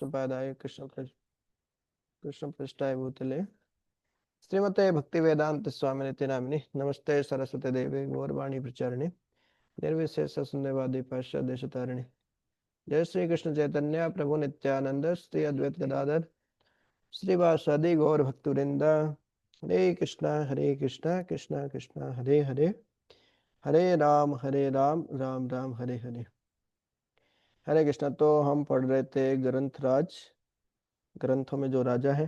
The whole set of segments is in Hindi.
सुपादाय कृष्ण पृष्ठाय भूतले श्रीमते भक्ति वेदांत स्वामी नित्य नामिनी नमस्ते सरस्वती देवी गौरवाणी प्रचारिणी निर्विशेष शून्यवादी पाश्चात्य देशतारिणी। जय श्री कृष्ण चैतन्य प्रभु नित्यानंद श्री अद्वैत गदाधर श्रीवासादि गौर भक्तवृंद। हरे कृष्णा कृष्णा कृष्णा हरे हरे, हरे राम राम राम हरे हरे। हरे कृष्णा। तो हम पढ़ रहे थे ग्रंथराज, ग्रंथों में जो राजा है,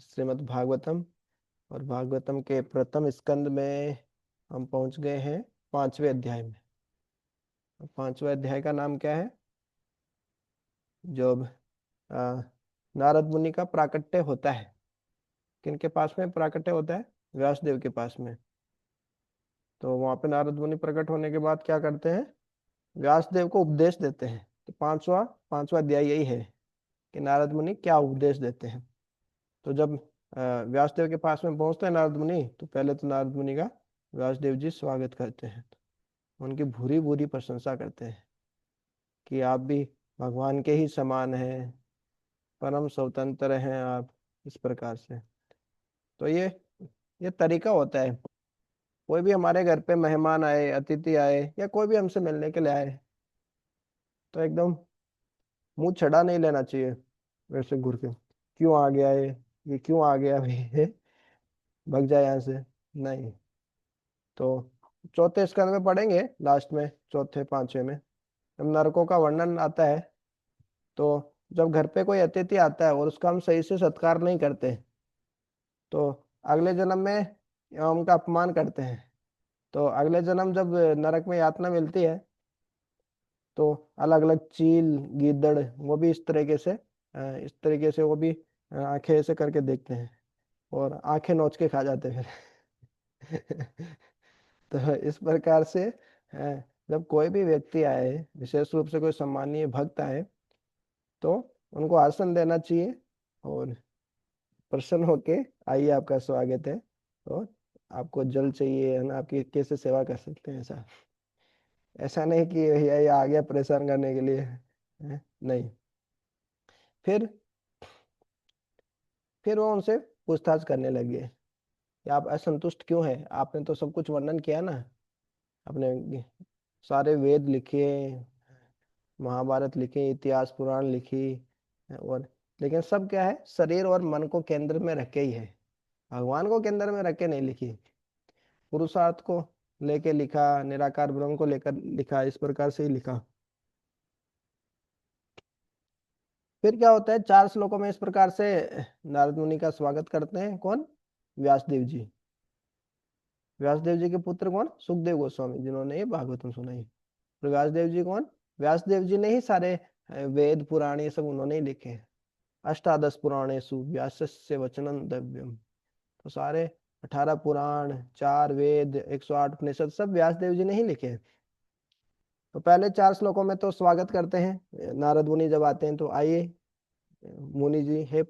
श्रीमद् भागवतम। और भागवतम के प्रथम स्कंद में हम पहुंच गए हैं 5वें अध्याय में। 5वें अध्याय का नाम क्या है? जब आ, नारद मुनि का प्राकट्य होता है। किनके पास में प्राकट्य होता है? व्यासदेव के पास में। तो वहां पे नारद मुनि प्रकट होने के बाद क्या करते हैं? व्यासदेव को उपदेश देते हैं। तो पांचवा पांचवा अध्याय यही है कि नारद मुनि क्या उपदेश देते हैं। तो जब व्यासदेव के पास में पहुंचते हैं नारद मुनि, तो पहले तो नारद मुनि का व्यासदेव जी स्वागत करते हैं, उनकी भूरी भूरी प्रशंसा करते हैं कि आप भी भगवान के ही समान हैं, परम स्वतंत्र हैं आप, इस प्रकार से। तो ये तरीका होता है। कोई भी हमारे घर पे मेहमान आए, अतिथि आए, या कोई भी हमसे मिलने के लिए आए, तो एकदम मुंह चढ़ा नहीं लेना चाहिए वैसे घूर के, क्यों आ गया ये क्यों आ गया भाई भग जाए यहाँ से। नहीं। तो चौथे स्कंद में पढ़ेंगे, लास्ट में चौथे पांचवे में जब नरकों का वर्णन आता है, तो जब घर पे कोई अतिथि आता है और उसका हम सही से सत्कार नहीं करते, तो अगले जन्म में उनका अपमान करते हैं, तो अगले जन्म जब नरक में यातना मिलती है, तो अलग अलग चील, गीदड़, वो भी इस तरीके से वो भी आंखें ऐसे करके देखते हैं और आंखें नोच के खा जाते हैं फिर तो इस प्रकार से जब कोई भी व्यक्ति आए, विशेष रूप से कोई सम्मानीय भक्त आए, तो उनको आसन देना चाहिए और प्रसन्न होके, आइए आपका स्वागत है, और आपको जल चाहिए है ना, आपकी कैसे सेवा कर सकते हैं, ऐसा ऐसा नहीं कि ये आ गया परेशान करने के लिए नहीं। फिर फिर वो उनसे पूछताछ करने लगे कि आप असंतुष्ट क्यों हैं? आपने तो सब कुछ वर्णन किया ना, आपने सारे वेद लिखे, महाभारत लिखे, इतिहास पुराण लिखी, और लेकिन सब क्या है? शरीर और मन को केंद्र में रख के ही है, भगवान को केंद्र में रख के नहीं लिखी। पुरुषार्थ को लेके लिखा, निराकार ब्रह्म को लेकर लिखा, इस प्रकार से ही लिखा। फिर क्या होता है? 4 श्लोकों में इस प्रकार से नारद मुनि का स्वागत करते हैं। कौन? व्यासदेव जी। व्यासदेव जी के पुत्र कौन? सुखदेव गोस्वामी, जिन्होंने ये भागवतम सुनाई। और व्यासदेव जी कौन? व्यासदेव जी ने ही सारे वेद पुराण ये सब उन्होंने ही लिखे हैं। अष्टादश पुराणेषु व्यासस्य वचनं दिव्यम। तो सारे 18 पुराण, 4 वेद, 108 उपनिषद सब व्यासदेव जी ने ही लिखे हैं। तो पहले 4 श्लोकों में तो स्वागत करते हैं नारद मुनि जब आते हैं, तो आइए मुनि जी, है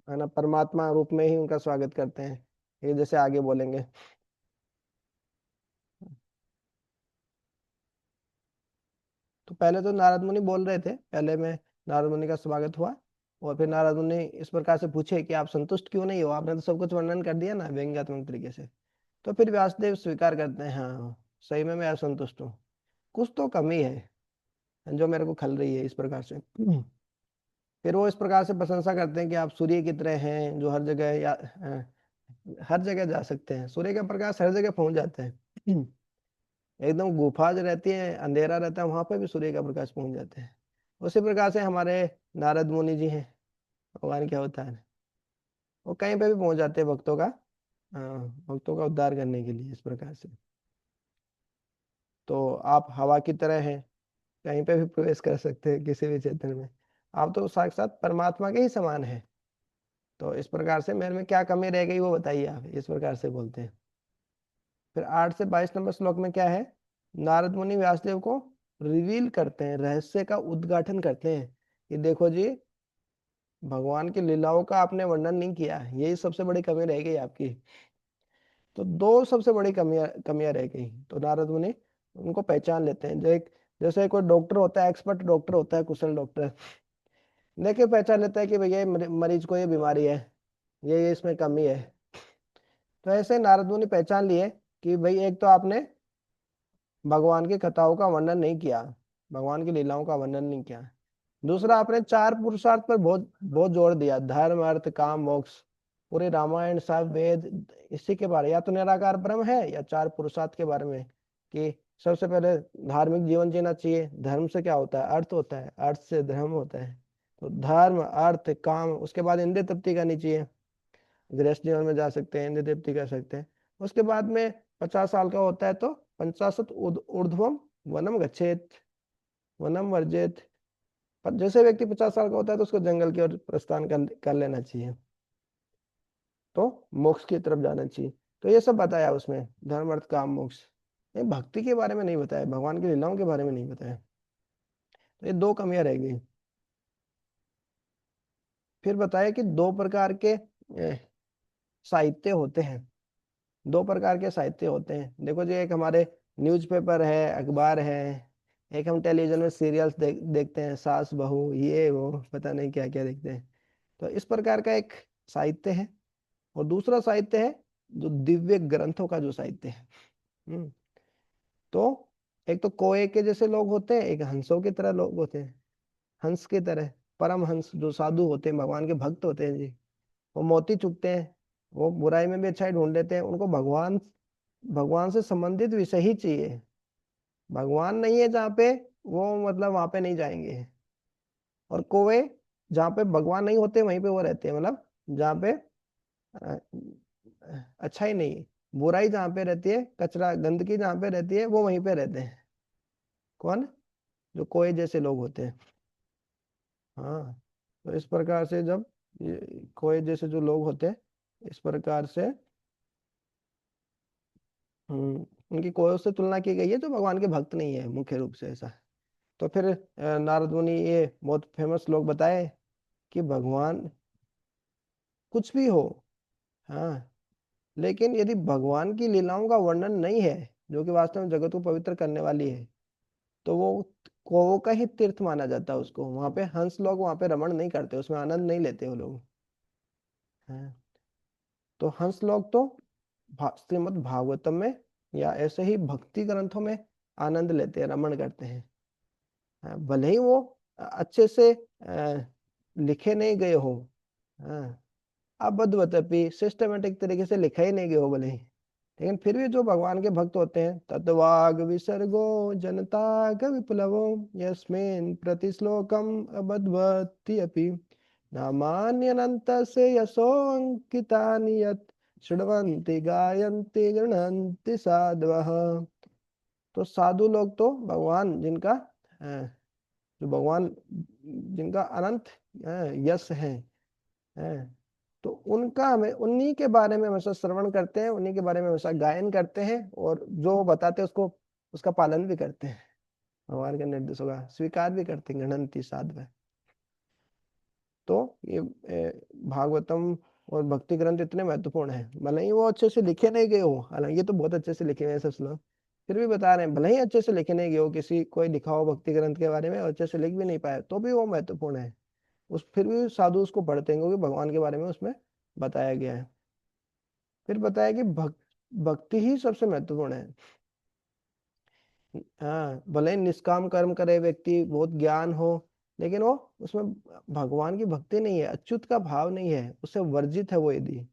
ना, परमात्मा रूप में ही उनका स्वागत करते हैं। ये जैसे आगे बोलेंगे। तो पहले तो नारद मुनि बोल रहे थे, पहले में नारद मुनि का स्वागत हुआ, और फिर नारद मुनि इस प्रकार से पूछे कि आप संतुष्ट क्यों नहीं हो, आपने तो सब कुछ वर्णन कर दिया ना व्यंग्यात्मक तरीके से। तो फिर व्यासदेव स्वीकार करते हैं, हाँ सही में मैं असंतुष्ट हूँ, कुछ तो कमी है जो मेरे को खल रही है, इस प्रकार से। फिर वो इस प्रकार से प्रशंसा करते हैं कि आप सूर्य की तरह हैं, जो हर जगह हर जगह जा सकते हैं, सूर्य का प्रकाश हर जगह पहुंच जाता है एकदम गुफा जो रहती है, अंधेरा रहता है, वहां पर भी सूर्य का प्रकाश पहुंच जाता है। उसी प्रकार से हमारे नारद मुनि जी हैं, भगवान क्या होता है, वो कहीं पे भी पहुंच जाते हैं भक्तों का, भक्तों का उद्धार करने के लिए, इस प्रकार से। तो आप हवा की तरह हैं, कहीं पे भी प्रवेश कर सकते हैं, किसी भी क्षेत्र में। आप तो साक्षात परमात्मा के ही समान है, तो इस प्रकार से मेरे में क्या कमी रह गई वो बताइए आप, इस प्रकार से बोलते हैं। फिर 8 से 22 नंबर श्लोक में क्या है? नारद मुनि व्यासदेव को रिवील करते हैं, रहस्य का उद्घाटन करते हैं कि देखो जी, भगवान की लीलाओं का आपने वर्णन नहीं किया, यही सबसे बड़ी कमी रह गई आपकी। तो दो सबसे बड़ी कमियां कमियां रह गई, तो नारद मुनि उनको पहचान लेते हैं। जैसे कोई डॉक्टर होता है, एक्सपर्ट डॉक्टर होता है, कुशल डॉक्टर, देख के पहचान लेता है कि भैया मरीज को ये बीमारी है, ये इसमें कमी है। तो ऐसे नारद मुनि पहचान लिए कि भाई एक तो आपने भगवान की कथाओं का वर्णन नहीं किया, भगवान की लीलाओं का वर्णन नहीं किया। दूसरा, आपने चार पुरुषार्थ पर बहुत बहुत जोर दिया, धर्म अर्थ काम मोक्ष। पूरे रामायण सब वेद इसी के बारे, या तो निराकार ब्रह्म है या चार पुरुषार्थ के बारे में, कि सबसे पहले धार्मिक जीवन जीना चाहिए। धर्म से क्या होता है? अर्थ होता है, अर्थ से धर्म होता है। तो धर्म अर्थ काम, उसके बाद इंद्रिय तृप्ति करनी चाहिए, गृहस्थ जीवन में जा सकते हैं, इंद्रिय तृप्ति कर सकते हैं। उसके बाद में 50 साल का होता है तो पंचाशत ऊर्ध्वम वनम गच्छेत, वनम वर्जेत। पर जैसे व्यक्ति 50 साल का होता है तो उसको जंगल की ओर प्रस्थान कर लेना चाहिए, तो मोक्ष की तरफ जाना चाहिए। तो ये सब बताया उसमें, धर्म अर्थ काम मोक्ष। नहीं, भक्ति के बारे में नहीं बताया, भगवान की लीलाओं के बारे में नहीं बताया। तो ये दो कमियां रह गई। फिर बताया कि दो प्रकार के साहित्य होते हैं, दो प्रकार के साहित्य होते हैं। देखो जी, एक हमारे न्यूज़पेपर है, अखबार है, एक हम टेलीविजन में सीरियल्स देखते हैं, सास बहू ये वो पता नहीं क्या क्या देखते हैं। तो इस प्रकार का एक साहित्य है। और दूसरा साहित्य है जो दिव्य ग्रंथों का जो साहित्य है। हम्म, तो एक तो कोए के जैसे लोग होते हैं, एक हंसों की तरह लोग होते हैं। हंस की तरह परम हंस जो साधु होते हैं, भगवान के भक्त होते हैं जी, वो मोती चुगते हैं, वो बुराई में भी अच्छाई ढूंढ लेते हैं। उनको भगवान भगवान से संबंधित विषय ही चाहिए। भगवान नहीं है जहाँ पे, वो मतलब वहां पे नहीं जाएंगे। और कोवे जहाँ पे भगवान नहीं होते वहीं पे वो रहते हैं, मतलब जहाँ पे अ, अच्छा ही नहीं, बुराई जहाँ पे रहती है, कचरा गंदगी जहाँ पे रहती है, वो वहीं पे रहते हैं। कौन? जो कोए जैसे लोग होते हैं। हाँ, तो इस प्रकार से जब ये कोए जैसे जो लोग होते हैं, इस प्रकार से उनकी कोयों से तुलना की गई है, जो भगवान के भक्त नहीं है मुख्य रूप से, ऐसा। तो फिर नारद मुनि ये बहुत फेमस लोग बताए कि भगवान कुछ भी हो, हाँ, लेकिन यदि भगवान की लीलाओं का वर्णन नहीं है, जो कि वास्तव में जगत को पवित्र करने वाली है, तो वो कोवों का ही तीर्थ माना जाता है उसको। वहां पे हंस लोग वहां पे रमण नहीं करते, उसमें आनंद नहीं लेते वो लोग। हाँ, तो हंस लोग तो श्रीमद् भागवतम में या ऐसे ही भक्ति ग्रंथों में आनंद लेते हैं, रमण करते हैं। हाँ, भले ही वो अच्छे से लिखे नहीं गए हो, हाँ, अबद्वतपि सिस्टमेटिक तरीके से लिखा ही नहीं गया हो भले ही, लेकिन फिर भी जो भगवान के भक्त होते हैं, तत्वाग विसर्गो जनताग विप्लवो यस्मिन् प्रतिश्लोकम अबद्वति अपि नामान्यनन्तस्य यशोऽङ्कितानि यत् शृण्वन्ति गायन्ति गृह्णन्ति साधवः। तो साधु लोग तो भगवान जिनका जो भगवान जिनका अनंत यश है, तो उनका हमें उन्हीं के बारे में हमेशा श्रवण करते हैं, उन्हीं के बारे में हमेशा गायन करते हैं, और जो वो बताते हैं उसको उसका पालन भी करते हैं, भगवान के निर्देशों का स्वीकार भी करते हैं, गणंती साध्व। तो ये भागवतम और भक्ति ग्रंथ इतने महत्वपूर्ण है, भले ही वो अच्छे से लिखे नहीं गए हो, हालांकि ये तो बहुत अच्छे से लिखे हुए हैं सब श्लोक, फिर भी बता रहे हैं, भले ही अच्छे से लिखे नहीं गए हो, किसी कोई लिखा हो भक्ति ग्रंथ के बारे में और अच्छे से लिख भी नहीं पाया, तो भी वो महत्वपूर्ण है। उस फिर भी साधु उसको पढ़ते हैं, क्योंकि भगवान के बारे में उसमें बताया गया है। फिर बताया कि भक्ति ही सबसे महत्वपूर्ण है। हाँ, भले ही निष्काम कर्म करे व्यक्ति, बहुत ज्ञान हो, लेकिन वो उसमें भगवान की भक्ति नहीं है, अच्युत का भाव नहीं है, उससे वर्जित है वो यदि,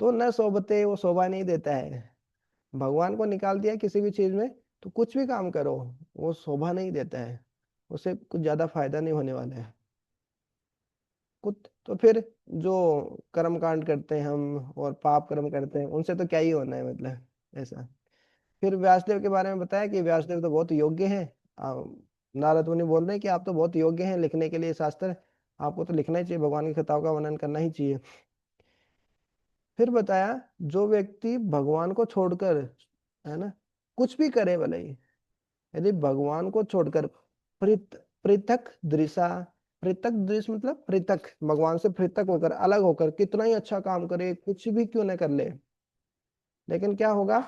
तो न सोबते, वो शोभा नहीं देता है। भगवान को निकाल दिया किसी भी चीज में, तो कुछ भी काम करो, वो शोभा नहीं देता है, उससे कुछ ज्यादा फायदा नहीं होने वाला है कुछ। तो फिर जो कर्म कांड करते हैं हम और पाप कर्म करते हैं, उनसे तो क्या ही होना है, मतलब ऐसा। फिर व्यासदेव के बारे में बताया कि व्यासदेव तो बहुत योग्य हैं। नारद मुनि बोल रहे हैं कि आप तो बहुत योग्य हैं लिखने के लिए शास्त्र, आपको तो लिखना ही चाहिए, भगवान की कथाओं का वर्णन करना ही चाहिए। फिर बताया जो व्यक्ति भगवान को छोड़कर, है ना, कुछ भी करे भले ही, यदि भगवान को छोड़कर पृथक दृशा, पृथक दृश्य मतलब पृथक, भगवान से पृथक होकर, अलग होकर कितना ही अच्छा काम करे, कुछ भी क्यों न कर ले, लेकिन क्या होगा,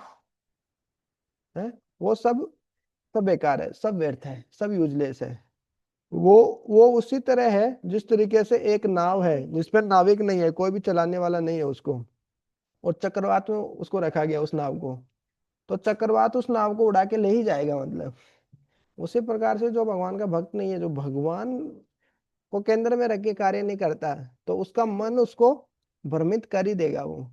है, वो सब सब बेकार है, सब व्यर्थ है, सब यूजलेस है। वो वो उसी तरह है जिस तरीके से एक नाव है जिसपे नाविक नहीं है, कोई भी चलाने वाला नहीं है उसको, और चक्रवात में उसको रखा गया उस नाव को, तो चक्रवात उस नाव को उड़ा के ले ही जाएगा मतलब। उसी प्रकार से जो भगवान का भक्त नहीं है, जो भगवान को केंद्र में रख के कार्य नहीं करता, तो उसका मन उसको भ्रमित कर ही देगा। वो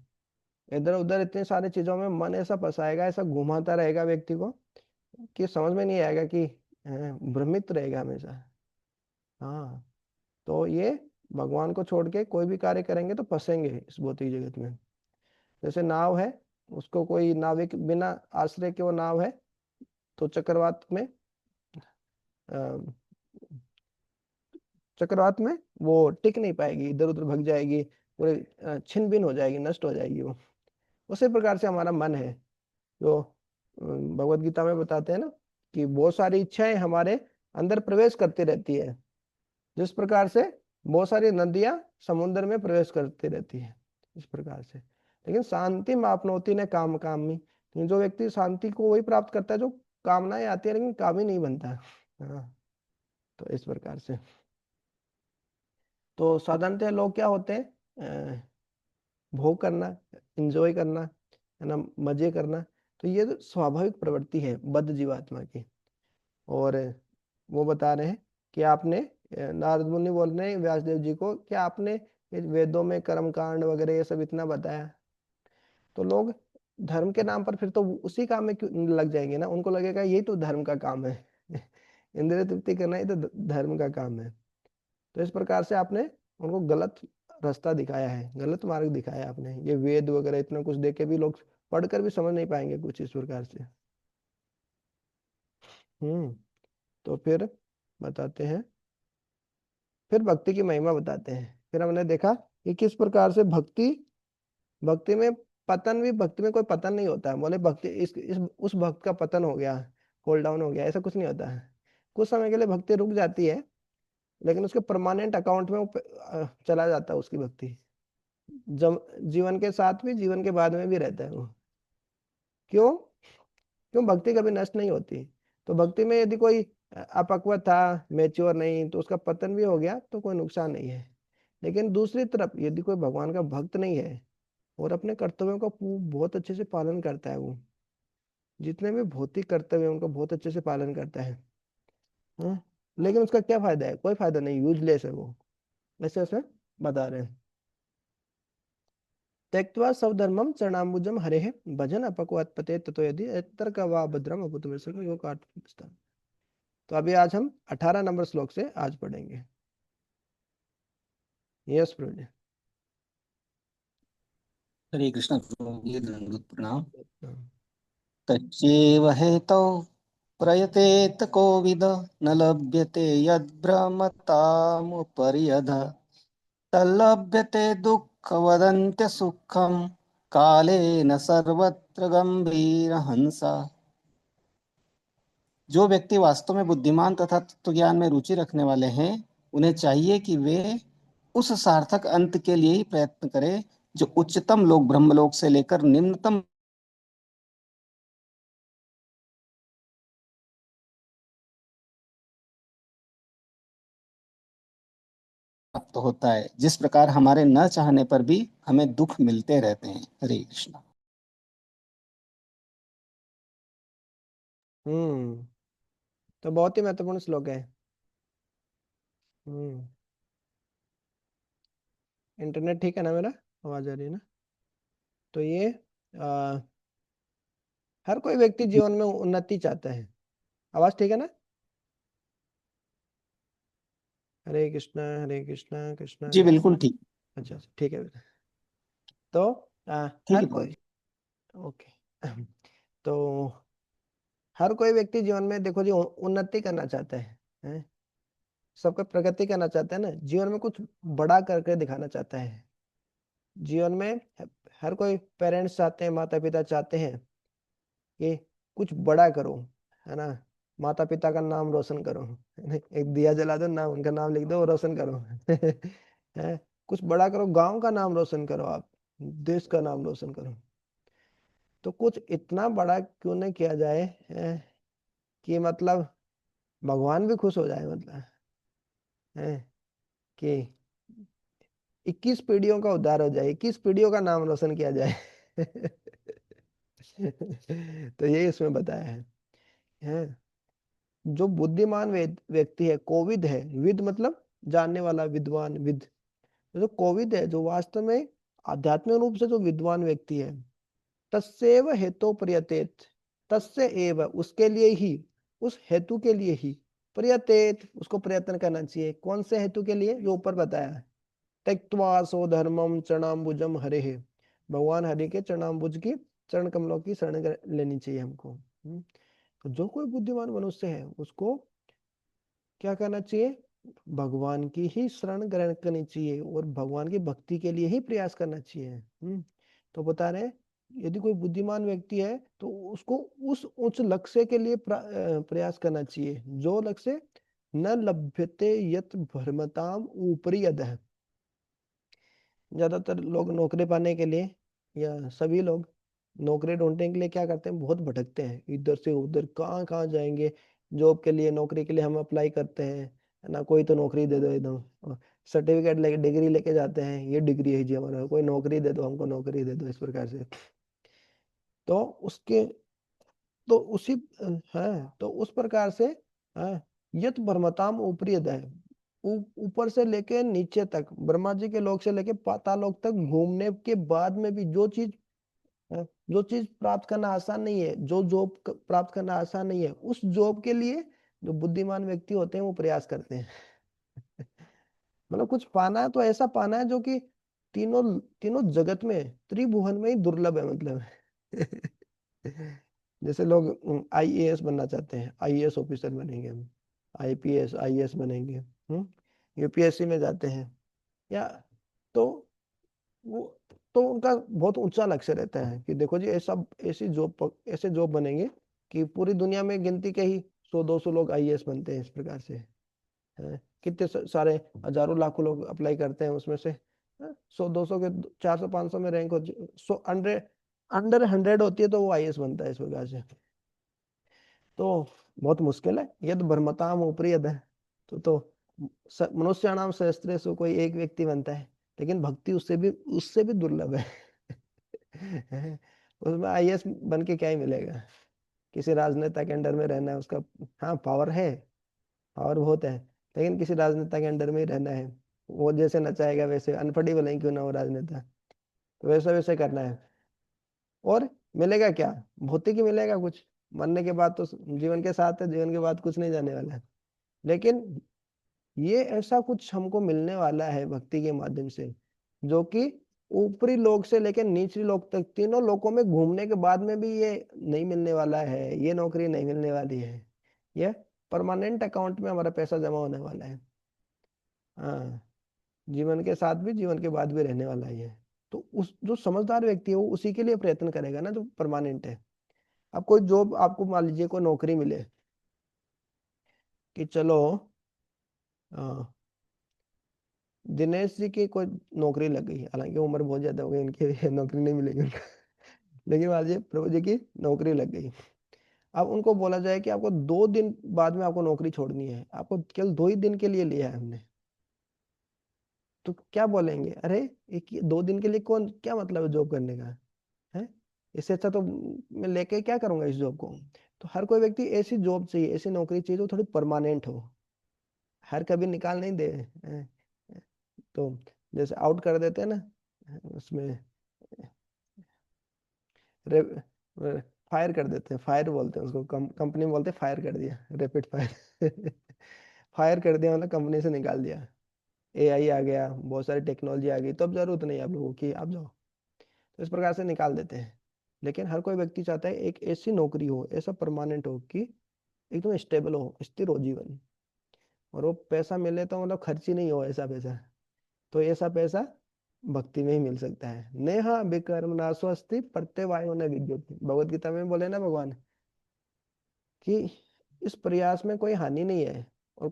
इधर उधर इतने सारे चीजों में मन ऐसा फंसाएगा, ऐसा घुमाता रहेगा व्यक्ति को कि समझ में नहीं आएगा कि भ्रमित रहेगा हमेशा। हाँ, तो ये भगवान को छोड़ के कोई भी कार्य करेंगे तो फंसेंगे इस भौतिक जगत में। जैसे नाव है, उसको कोई नाविक बिना आश्रय के वो नाव है, तो चक्रवात में अ, चक्रवात में वो टिक नहीं पाएगी, इधर उधर भग जाएगी, पूरे छिन भिन हो जाएगी, नष्ट हो जाएगी वो। उसी प्रकार से हमारा मन है, जो भगवत गीता में बताते हैं ना कि बहुत सारी इच्छाएं हमारे अंदर प्रवेश करती रहती है, जिस प्रकार से बहुत सारी नदियां समुद्र में प्रवेश करती रहती है, इस प्रकार से। लेकिन शांति मापनोति ने काम कामी, लेकिन जो व्यक्ति शांति को वही प्राप्त करता है जो कामनाएं आती है लेकिन काम ही नहीं बनता। हाँ, तो इस प्रकार से तो साधारणतः लोग क्या होते हैं, भोग करना, एंजॉय करना, है ना, मजे करना। तो ये तो स्वाभाविक प्रवृत्ति है बद्ध जीवात्मा की। और वो बता रहे हैं कि आपने नारद मुनि बोल रहे हैं व्यासदेव जी को कि आपने ये वेदों में कर्म कांड वगैरह ये सब इतना बताया, तो लोग धर्म के नाम पर फिर तो उसी काम में क्यों लग जाएंगे ना, उनको लगेगा यही तो धर्म का काम है। इंद्रिय तृप्ति करना ही तो धर्म का काम है। तो इस प्रकार से आपने उनको गलत रास्ता दिखाया है, गलत मार्ग दिखाया है आपने। ये वेद वगैरह इतना कुछ देके भी लोग पढ़कर भी समझ नहीं पाएंगे कुछ, इस प्रकार से। तो फिर बताते हैं, फिर भक्ति की महिमा बताते हैं। फिर हमने देखा कि किस प्रकार से भक्ति, भक्ति में पतन भी, भक्ति में कोई पतन नहीं होता है। बोले भक्ति इस उस भक्त का पतन हो गया, होल्ड डाउन हो गया, ऐसा कुछ नहीं होता है। कुछ समय के लिए भक्ति रुक जाती है, लेकिन उसके परमानेंट अकाउंट में वो चला जाता है उसकी भक्ति। जब जीवन के साथ भी, जीवन के बाद में भी रहता है वो। क्यों? क्यों? भक्ति कभी नष्ट नहीं होती। तो भक्ति में यदि कोई अपक्व था, मेच्योर नहीं, तो उसका पतन भी हो गया तो कोई नुकसान नहीं है। लेकिन दूसरी तरफ यदि कोई भगवान का भक्त नहीं है और अपने कर्तव्यों का बहुत अच्छे से पालन करता है, वो जितने भी भौतिक कर्तव्य हैं उनका बहुत अच्छे से पालन करता है, हाँ? लेकिन उसका क्या फायदा है? कोई फायदा नहीं, यूजलेस है वो। ऐसे ऐसे बता रहे हैं। त्यक्त्वा स्वधर्मम चरणाम्बुजम हरेः भजन अपक्वात् पते ततो यदि तर्क वा भद्रम अभूतमिश्र योग आठ। तो अभी आज हम 18 नंबर श्लोक से आज पढ़ेंगे। यस प्रभु जी। हरे कृष्ण प्रभु जी, दंडवत प्रणाम। हाँ। तच्चैव हेतौ प्रयतेत कोविद न लभ्यते यद्भ्रमतामुपर्यध तल्लभ्यते दुःखवदन्त्य सुखं कालेन सर्वत्र गंभीरहंसा। जो व्यक्ति वास्तव में बुद्धिमान तथा तत्व ज्ञान में रुचि रखने वाले हैं, उन्हें चाहिए कि वे उस सार्थक अंत के लिए ही प्रयत्न करें जो उच्चतम लोक ब्रह्मलोक से लेकर निम्नतम प्राप्त होता है। जिस प्रकार हमारे न चाहने पर भी हमें दुख मिलते रहते हैं। हरे कृष्ण। हम्म। तो बहुत ही महत्वपूर्ण श्लोक है। हम्म। इंटरनेट ठीक है ना मेरा? आवाज आ रही है ना? तो ये आ, हर कोई व्यक्ति जीवन में उन्नति चाहता है। आवाज ठीक है ना? हरे कृष्णा कृष्णा जी कृष्ण। बिल्कुल ठीक। अच्छा अच्छा, ठीक है बेटा। तो ठीक हर है प्रभु कोई, जी। ओके। तो हर कोई व्यक्ति जीवन में देखो जी उन्नति करना चाहता है? सबका प्रगति करना चाहता है ना, जीवन में कुछ बड़ा करके दिखाना चाहता है। जीवन में हर कोई पेरेंट्स चाहते हैं, माता पिता चाहते हैं कि कुछ बड़ा करो, है ना, माता पिता का नाम रोशन करो, है ना? एक दिया जला दो, नाम उनका नाम लिख दो और रोशन करो। है, कुछ बड़ा करो, गांव का नाम रोशन करो, आप देश का नाम रोशन करो। तो कुछ इतना बड़ा क्यों नहीं किया जाए, कि मतलब भगवान भी खुश हो जाए, मतलब है कि 21 पीढ़ियों का उद्धार हो जाए, 21 पीढ़ियों का नाम रोशन किया जाए। तो ये इसमें बताया है। जो बुद्धिमान व्यक्ति है, कोविद है, विद मतलब जानने वाला, विद्वान, विद। जो कोविद है, जो वास्तव में आध्यात्मिक रूप से जो विद्वान व्यक्ति है, तस्सेव हेतु प्रयतेत, तस्य एव उसके लिए ही, उस हेतु के लिए ही, प्रयतेत उसको प्रयत्न करना चाहिए। कौन से हेतु के लिए? जो ऊपर बताया है, त्यक्त्वा सो धर्मम चरणाम्बुजम हरे है, भगवान हरि के चरणाम्बुज की, चरण कमलों की शरण लेनी चाहिए हमको। तो जो कोई बुद्धिमान मनुष्य है उसको क्या करना चाहिए? भगवान की ही शरण ग्रहण करनी चाहिए और भगवान की भक्ति के लिए ही प्रयास करना चाहिए। तो बता रहे हैं, यदि कोई बुद्धिमान व्यक्ति है तो उसको उस उच्च लक्ष्य के लिए प्रयास करना चाहिए, जो लक्ष्य न लभ्यते यत भ्रमताम ऊपरी अधः। ज्यादातर लोग नौकरी पाने के लिए, या सभी लोग नौकरी ढूंढने के लिए क्या करते हैं? बहुत भटकते हैं, इधर से उधर, कहाँ कहाँ जाएंगे। जॉब के लिए, नौकरी के लिए हम अप्लाई करते हैं, है ना, कोई तो नौकरी दे दो एकदम, सर्टिफिकेट लेके, डिग्री लेके जाते हैं, ये डिग्री है जी हमारा, कोई नौकरी दे दो हमको, नौकरी दे दो, इस प्रकार से। तो उसके, तो उसी है, तो उस प्रकार से है, यत ब्रह्मताम ऊपरी अध्याय, ऊपर से लेके नीचे तक, ब्रह्मा जी के लोक से लेके पाताल लोक तक घूमने के बाद में भी जो चीज प्राप्त करना आसान नहीं है, जो जॉब प्राप्त करना आसान नहीं है, उस जॉब के लिए जो बुद्धिमान व्यक्ति होते हैं वो प्रयास करते हैं। मतलब कुछ पाना है तो ऐसा पाना है जो कि तीनों तीनों जगत में, त्रिभुवन में ही दुर्लभ है, मतलब। जैसे लोग आईएएस बनना चाहते हैं, आईएएस ऑफिसर बनेंगे हम, आईपीएस आईएएस बनेंगे, यूपीएससी में जाते हैं, या तो वो, तो उनका बहुत ऊंचा लक्ष्य रहता है कि देखो जी, ऐसा ऐसे जॉब बनेंगे कि पूरी दुनिया में गिनती के ही 100-200 लोग आईएएस बनते हैं, इस प्रकार से हैं। कितने सारे हजारों लाखों लोग अप्लाई करते हैं, उसमें से 100-200 के 400-500 में रैंक हो, सो अंडर 100 होती है तो वो आईएएस बनता है, इस प्रकार से। तो बहुत मुश्किल है, यद भ्रमताम ऊपरी यद है। तो मनुष्य नाम सहस्त्रेषु कोई एक व्यक्ति बनता है, लेकिन भक्ति उससे भी दुर्लभ है। उसमें आईएएस बन के क्या ही मिलेगा? किसी राजनेता के अंडर में रहना है उसका, हाँ पावर है, पावर बहुत है, लेकिन किसी राजनेता के अंडर में ही रहना है। वो जैसे नचाएगा वैसे, अनपढ़ ही भले ही क्यों ना हो राजनेता, तो वैसा वैसे करना है। और मिलेगा क्या? भौतिक ही मिलेगा कुछ, मरने के बाद तो जीवन के साथ है, जीवन के बाद कुछ नहीं जाने वाला है। लेकिन ये ऐसा कुछ हमको मिलने वाला है भक्ति के माध्यम से, जो कि ऊपरी लोक से लेकर निचली लोक तक, तीनों लोकों में घूमने के बाद में भी ये नहीं मिलने वाला है, ये नौकरी नहीं मिलने वाली है। ये परमानेंट अकाउंट में हमारा पैसा जमा होने वाला है। हाँ, जीवन के साथ भी, जीवन के बाद भी रहने वाला है ये। तो उस जो समझदार व्यक्ति है वो उसी के लिए प्रयत्न करेगा ना, जो परमानेंट है। अब कोई जॉब आपको, मान लीजिए कोई नौकरी मिले कि चलो दिनेश जी की कोई नौकरी लग गई, हालांकि उम्र बहुत ज्यादा हो गई इनकी, नौकरी नहीं मिलेगी उनको। लेकिन मान लीजिए प्रभु जी की नौकरी लग गई। अब उनको बोला जाए कि आपको 2 दिन बाद में आपको नौकरी छोड़नी है, आपको केवल 2 ही दिन के लिए लिया है हमने, तो क्या बोलेंगे? अरे, 2 दिन के लिए कौन, क्या मतलब है जॉब करने का? है, इससे अच्छा तो मैं लेके क्या करूंगा इस जॉब को। तो हर कोई व्यक्ति ऐसी जॉब चाहिए, ऐसी नौकरी चाहिए जो थोड़ी परमानेंट हो, हर कभी निकाल नहीं दे। तो जैसे आउट कर देते हैं ना उसमें, फायर कर देते हैं, फायर बोलते हैं उसको, कंपनी में बोलते हैं फायर कर दिया, रैपिड फायर। फायर कर दिया मतलब कंपनी से निकाल दिया। एआई आ गया, बहुत सारी टेक्नोलॉजी आ गई, तो अब जरूरत नहीं आप लोगों की, आप जाओ। तो इस प्रकार से निकाल देते हैं। लेकिन हर कोई व्यक्ति चाहता है एक ऐसी नौकरी हो, ऐसा परमानेंट हो कि एकदम स्टेबल हो, स्थिर हो जीवन, और वो पैसा मिले तो मतलब खर्च ही नहीं हो ऐसा पैसा। तो ऐसा पैसा भक्ति में ही मिल सकता है। नेहा विकर्म ना स्वस्ति प्रत्यवायो न विज्ञप्ति, भगवत गीता में बोले ना भगवान कि इस प्रयास में कोई हानि नहीं है, और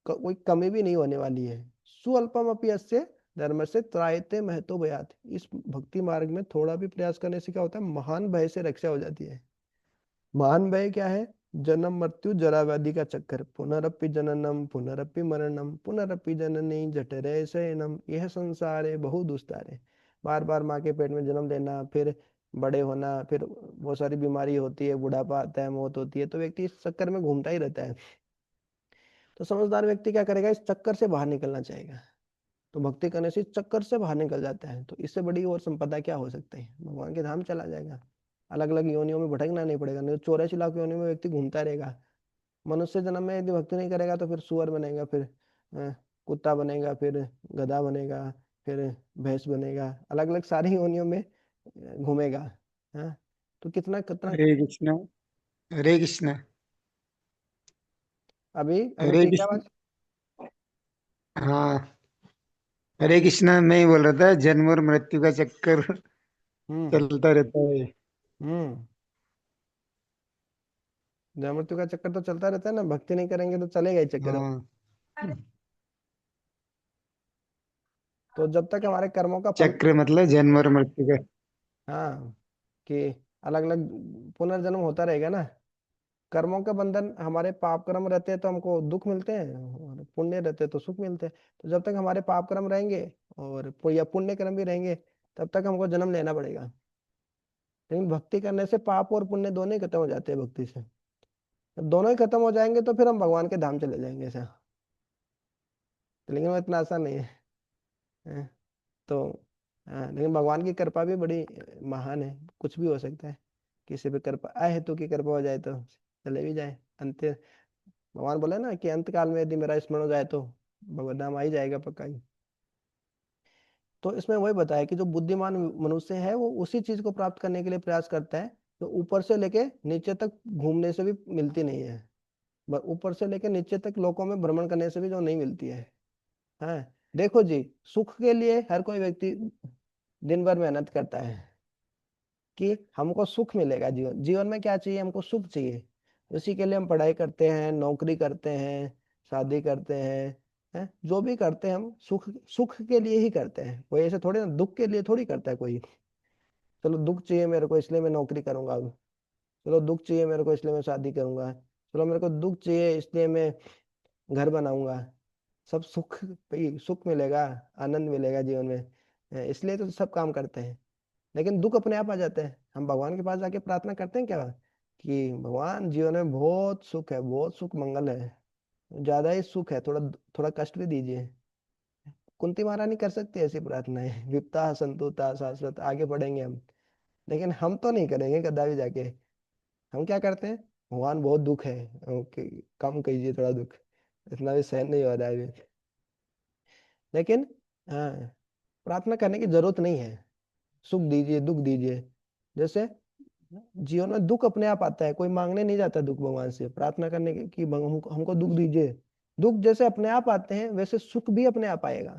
कोई कमी भी नहीं होने वाली है। सुअल्पम अपि अस्य धर्म से त्रायते महतो भयात, इस भक्ति मार्ग में थोड़ा भी प्रयास करने से क्या होता है? महान भय से रक्षा हो जाती है। महान भय क्या है? जन्म मृत्यु जरा व्याधि का चक्कर, पुनरपि जननम पुनरपि मरणम पुनरपि जननी जठरे शयनम, यह संसार है बहु दुस्तारे। बार बार माँ के पेट में जन्म लेना, फिर बड़े होना, फिर बहुत सारी बीमारी होती है, बुढ़ापा आता है, मौत होती है, तो व्यक्ति इस चक्कर में घूमता ही रहता है। तो समझदार व्यक्ति क्या करेगा, इस चक्कर से बाहर निकलना चाहेगा। तो भक्ति करने से इस चक्कर से बाहर निकल जाता है। तो इससे बड़ी और संपदा क्या हो सकती है, भगवान के धाम चला जाएगा, अलग अलग योनियों में भटकना नहीं पड़ेगा। नहीं तो 84 लाख योनियों में व्यक्ति घूमता रहेगा। मनुष्य जन्म में यदि भक्ति नहीं करेगा तो फिर सुअर बनेगा, फिर कुत्ता बनेगा, फिर गधा बनेगा, फिर भैंस बनेगा, अलग अलग सारी योनियों में घूमेगा। हाँ, तो कितना कितना। हरे कृष्ण। हरे कृष्ण। अभी अभी हरे ठीक है कृष्ण। आवाज? हाँ। हरे कृष्ण, मैं ही बोल रहा था, जन्म और मृत्यु का चक्कर हम्म। चलता रहता है। हम्म। जन्म मृत्यु का चक्कर तो चलता रहता है ना, भक्ति नहीं करेंगे तो चलेगा ही चक्कर। हाँ। तो जब तक हमारे कर्मों का फल, चक्र मतलब जन्म और मृत्यु का। हाँ, कि अलग अलग पुनर्जन्म होता रहेगा ना। कर्मों का बंधन, हमारे पाप कर्म रहते हैं तो हमको दुख मिलते हैं, और पुण्य रहते हैं तो सुख मिलते हैं। तो जब तक हमारे पाप कर्म रहेंगे और या पुण्य कर्म भी रहेंगे, तब तक हमको जन्म लेना पड़ेगा। लेकिन भक्ति करने से पाप और पुण्य दोनों ही खत्म हो जाते हैं भक्ति से। जब दोनों ही खत्म हो जाएंगे तो फिर हम भगवान के धाम चले जाएंगे ऐसा। लेकिन वो इतना आसान नहीं है। हैं? तो हाँ, लेकिन भगवान की कृपा भी बड़ी महान है, कुछ भी हो सकता है। किसी पे कृपा आए तो की कृपा हो जाए तो चले भी जाए अंत। भगवान बोले ना कि अंत काल में यदि मेरा स्मरण हो जाए तो भगवत धाम आ ही जाएगा पक्का ही। तो इसमें वही बताया कि जो बुद्धिमान मनुष्य है वो उसी चीज को प्राप्त करने के लिए प्रयास करता है जो ऊपर से लेके नीचे तक घूमने से भी मिलती नहीं है। ऊपर से लेके नीचे तक लोकों में भ्रमण करने से भी जो नहीं मिलती है। हाँ, देखो जी, सुख के लिए हर कोई व्यक्ति दिन भर मेहनत करता है कि हमको सुख मिलेगा। जीवन जीवन में क्या चाहिए, हमको सुख चाहिए। उसी के लिए हम पढ़ाई करते हैं, नौकरी करते हैं, शादी करते हैं, जो भी करते हैं हम सुख सुख के लिए ही करते हैं। कोई ऐसे थोड़ी ना दुख के लिए थोड़ी करता है कोई। चलो दुख चाहिए मेरे को इसलिए मैं नौकरी करूंगा अब, चलो दुख चाहिए मेरे को इसलिए मैं शादी करूंगा, चलो मेरे को दुख चाहिए इसलिए मैं घर बनाऊंगा। सब सुख पे ही सुख मिलेगा, आनंद मिलेगा जीवन में, इसलिए तो सब काम करते हैं। लेकिन दुख अपने आप आ जाते हैं। हम भगवान के पास जाके प्रार्थना करते हैं क्या कि भगवान जीवन में बहुत सुख है, बहुत सुख मंगल है, ज्यादा ही सुख है, थोड़ा थोड़ा कष्ट भी दीजिए। कुंती महारानी कर सकती है ऐसी प्रार्थनाएं, विपता संतुता शाश्वत, आगे बढ़ेंगे हम। लेकिन हम तो नहीं करेंगे कदापि जाके। हम क्या करते हैं, भगवान बहुत दुख है, ओके, कम कीजिए थोड़ा दुख, इतना भी सहन नहीं हो रहा है अभी। लेकिन हाँ, प्रार्थना करने की जरूरत नहीं है, सुख दीजिए दुख दीजिए। जैसे जीवन में दुख अपने आप आता है, कोई मांगने नहीं जाता दुख भगवान से, प्रार्थना करने की कि हमको दुख दीजिए। दुख जैसे अपने आप आते हैं वैसे सुख भी अपने आप आएगा,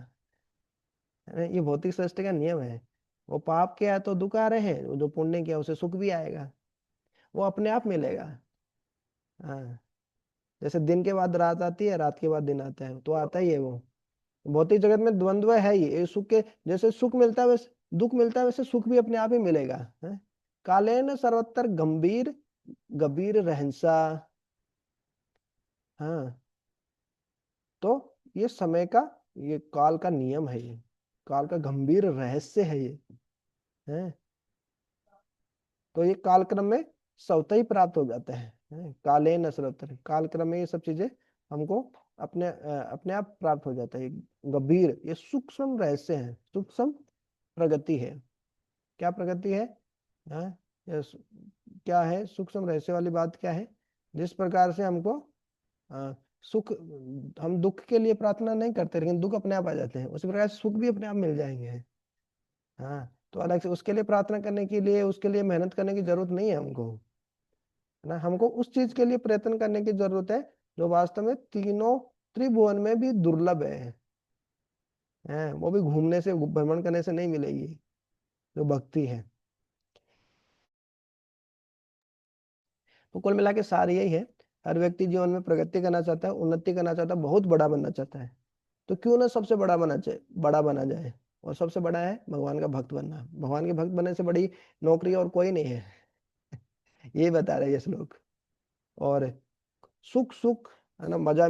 है ना? ये भौतिक सृष्टि का नियम है। वो पाप किया तो दुख आ रहे हैं, वो जो पुण्य किया उसे सुख भी आएगा, वो अपने आप मिलेगा। हाँ, जैसे दिन के बाद रात आती है, रात के बाद दिन आता है, तो आता ही है वो। भौतिक जगत में द्वंद्व है ही, ये सुख के जैसे सुख मिलता है वैसे दुख मिलता है, वैसे सुख भी अपने आप ही मिलेगा। है? काले न सर्वत्र गंभीर गंभीर रहनसा। हाँ, तो ये समय का, ये काल का नियम है, ये काल का गंभीर रहस्य है ये। है? तो ये कालक्रम में स्वतः ही प्राप्त हो जाता है, काले न सर्वत्र, कालक्रम में ये सब चीजें हमको अपने आप प्राप्त हो जाता है। गंभीर, ये सूक्ष्म रहस्य है, सूक्ष्म प्रगति है। क्या प्रगति है? हाँ, क्या है सूक्ष्म रहस्य वाली बात, क्या है? जिस प्रकार से हमको सुख, हम दुख के लिए प्रार्थना नहीं करते लेकिन दुख अपने आप आ जाते हैं, उसी प्रकार से सुख भी अपने आप मिल जाएंगे। हाँ, तो अलग से उसके लिए प्रार्थना करने के लिए, उसके लिए मेहनत करने की जरूरत नहीं है हमको, है ना? हमको उस चीज के लिए प्रयत्न करने की जरूरत है जो वास्तव में तीनों त्रिभुवन में भी दुर्लभ है, वो भी घूमने से, भ्रमण करने से नहीं मिलेगी, जो भक्ति है। तो कुल मिला के सार यही है, हर व्यक्ति जीवन में प्रगति करना चाहता है, उन्नति करना चाहता है, बहुत बड़ा बनना चाहता है। तो क्यों ना सबसे बड़ा बना चाहे, बड़ा बना जाए। और सबसे बड़ा है भगवान का भक्त बनना। भगवान के भक्त बनने से बड़ी नौकरी और कोई नहीं है। यही बता रहे ये श्लोक। और सुख सुख है ना, मजा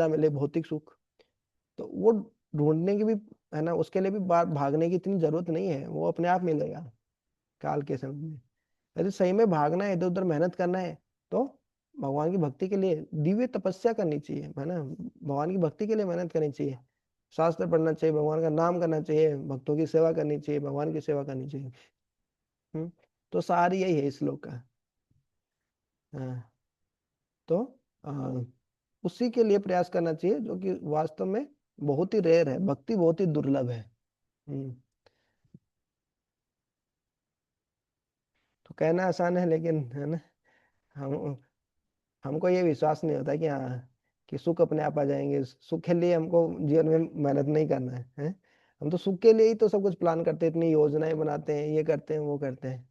मिले भौतिक सुख, तो वो ढूंढने की भी है ना, उसके लिए भी बाहर भागने की इतनी जरूरत नहीं है, वो अपने आप मिलेगा काल के समय में। यदि सही में भागना है, इधर उधर मेहनत करना है, तो भगवान की भक्ति के लिए दिव्य तपस्या करनी चाहिए है ना, भगवान की भक्ति के लिए मेहनत करनी चाहिए, शास्त्र पढ़ना चाहिए, भगवान का नाम करना चाहिए, भक्तों की सेवा करनी चाहिए, भगवान की सेवा करनी चाहिए। तो सारी यही है इस श्लोक का। हाँ, तो आ, उसी के लिए प्रयास करना चाहिए जो कि वास्तव में बहुत ही रेयर है, भक्ति बहुत ही दुर्लभ है। हम्म, तो कहना आसान है, लेकिन है ना, हम हमको ये विश्वास नहीं होता कि हाँ, कि सुख अपने आप आ जाएंगे, सुख के लिए हमको जीवन में मेहनत नहीं करना है? हम तो सुख के लिए ही तो सब कुछ प्लान करते हैं, इतनी योजनाएं बनाते हैं, ये करते हैं वो करते हैं?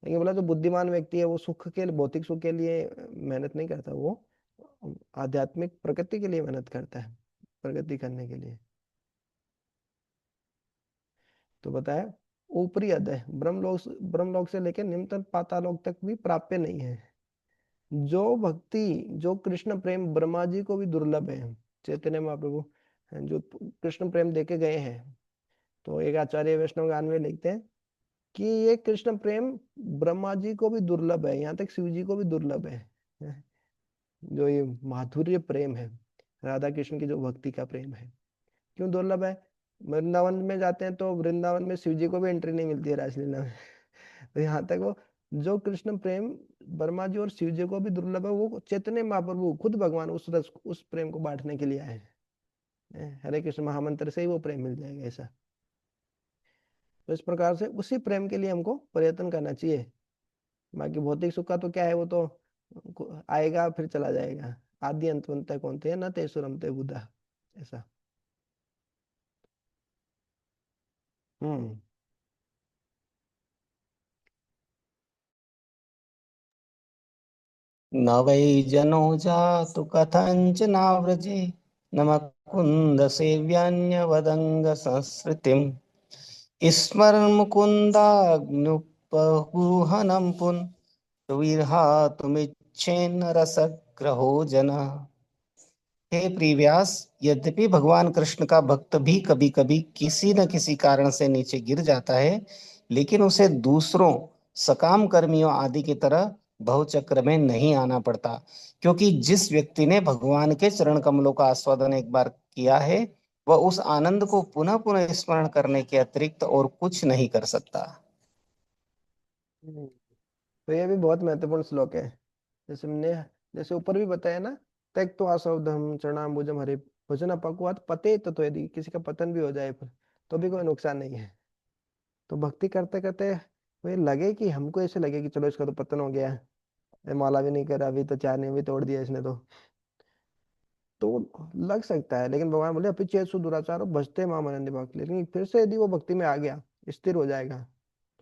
लेकिन बोला जो बुद्धिमान व्यक्ति है वो सुख के लिए, भौतिक सुख के लिए मेहनत नहीं करता, वो आध्यात्मिक प्रगति के लिए मेहनत करता है, प्रगति करने के लिए। तो बताया, ऊपरी अध्याय ब्रह्मलोक से लेकर निम्नतम पातालोक तक भी प्राप्य नहीं है। जो भक्ति, जो कृष्ण प्रेम ब्रह्मा जी को भी दुर्लभ है, चैतन्य महाप्रभु हैं, जो कृष्ण प्रेम देके गए हैं, तो एक आचार्य वैष्णव गान में लिखते हैं कि ये कृष्ण प्रेम ब्रह्मा जी को भी दुर्लभ है, यहाँ तक शिव जी को भी दुर्लभ है। जो ये माधुर्य प्रेम है, राधा कृष्ण की जो भक्ति का प्रेम है, क्यों दुर्लभ है? वृंदावन में जाते हैं तो वृंदावन में शिव जी को भी एंट्री नहीं मिलती है रासलीला में। तो यहाँ तक वो जो कृष्ण प्रेम वर्मा जी और शिव जी को भी दुर्लभ है, वो चैतन्य महाप्रभु खुद भगवान उस रस, उस प्रेम को बांटने के लिए आए हैं। हरे कृष्ण महामंत्र से ही वो प्रेम मिल जाएगा ऐसा। तो इस प्रकार से उसी प्रेम के लिए हमको प्रयत्न करना चाहिए। बाकी भौतिक सुख का तो क्या है, वो तो आएगा फिर चला जाएगा, आदि अंत कौन थे न ते सुरमते बुधा, ऐसा। हम्म। न वै जनो जातु कथञ्चनाव्रजे न मुकुन्दसेव्यान्यवदङ्ग संसृतिम् स्मरन्मुकुन्दाग्नुपगूहनं पुनर्विहातुमिच्छेन्न रसग्रहो जनः। हे प्रिव्यास, यद्यपि भगवान कृष्ण का भक्त भी कभी कभी किसी न किसी कारण से नीचे गिर जाता है, लेकिन उसे दूसरों सकाम कर्मियों आदि की तरह भवचक्र में नहीं आना पड़ता, क्योंकि जिस व्यक्ति ने भगवान के चरण कमलों का आस्वादन एक बार किया है, वह उस आनंद को पुनः पुनः स्मरण करने के अतिरिक्त और कुछ नहीं कर सकता। हम्म। तो ये भी बहुत महत्वपूर्ण श्लोक है। जैसे हमने, जैसे ऊपर भी बताया ना, त्यक तो आसवधम चरणाम्बुजम हरे भजन अपकुआत पते, तो यदि किसी का पतन भी हो जाए फिर तो भी कोई नुकसान नहीं है। तो भक्ति करते करते वो ये लगे कि हमको ऐसे लगे कि चलो इसका तो पतन हो गया है, ये माला भी नहीं करा, अभी तो चार भी तोड़ दिया इसने, तो लग सकता है। लेकिन भगवान बोले अपि चेत सु दुराचारो भजते माम अनन्य भक्त, लेकिन फिर से यदि वो भक्ति में आ गया, स्थिर हो जाएगा,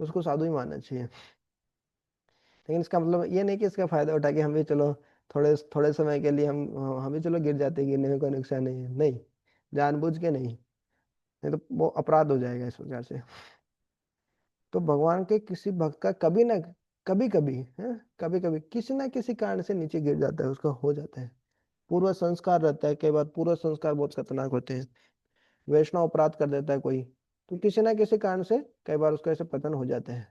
तो उसको साधु ही मानना चाहिए। लेकिन इसका मतलब ये नहीं कि इसका फायदा उठा के हम भी चलो थोड़े थोड़े समय के लिए हम भी चलो गिर जाते हैं, गिरने में कोई नुकसान नहीं है, नहीं, जानबूझ के नहीं, नहीं तो वो अपराध हो जाएगा इस प्रकार से। तो भगवान के किसी भक्त का कभी ना कभी कभी है, कभी कभी किसी ना किसी कारण से नीचे गिर जाता है, उसका हो जाता है, पूर्व संस्कार रहता है, कई बार पूर्व संस्कार बहुत खतरनाक होते हैं, वैष्णव अपराध कर देता है कोई, तो किसी ना किसी कारण से कई बार उसका ऐसे पतन हो जाते हैं।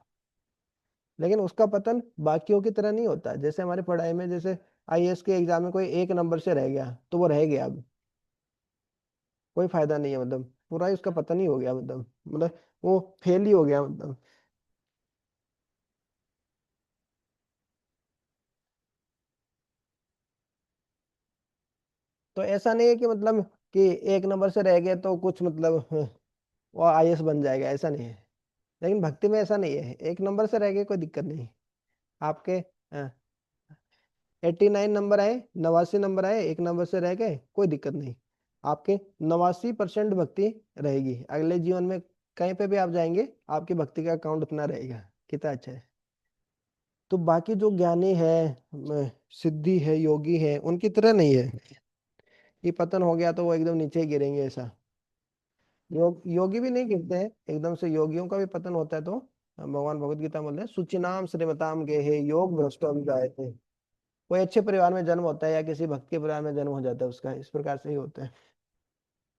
लेकिन उसका पतन बाकियों की तरह नहीं होता। जैसे हमारी पढ़ाई में, जैसे आईएएस के एग्जाम में कोई एक नंबर से रह गया तो वो रह गया, अब कोई फायदा नहीं है, मतलब पूरा ही उसका पतन ही हो गया, मतलब वो फेल ही हो गया मतलब। तो ऐसा नहीं है कि मतलब कि एक नंबर से रह गए तो कुछ मतलब वो आईएएस बन जाएगा, ऐसा नहीं है। लेकिन भक्ति में ऐसा नहीं है, एक नंबर से रह गए कोई दिक्कत नहीं। आपके 89 नंबर आए, 89 नंबर आए, एक नंबर से रह गए, कोई दिक्कत नहीं। आपके 89% भक्ति रहेगी, अगले जीवन में कहीं पे भी आप जाएंगे, आपकी भक्ति का अकाउंट उतना रहेगा, कितना अच्छा है। तो बाकी जो ज्ञानी है, सिद्धि है, योगी है, उनकी तरह नहीं है कि पतन हो गया तो वो एकदम नीचे ही गिरेंगे, ऐसा। योगी भी नहीं गिरते हैं एकदम से, योगियों का भी पतन होता है, तो भगवान भगवत गीता में बोलते हैं सुचिनाम श्रीमताम गेहे योग भ्रष्टो अभिजायते। कोई अच्छे परिवार में जन्म होता है या किसी भक्त के परिवार में जन्म हो जाता है उसका, इस प्रकार से ही होता है।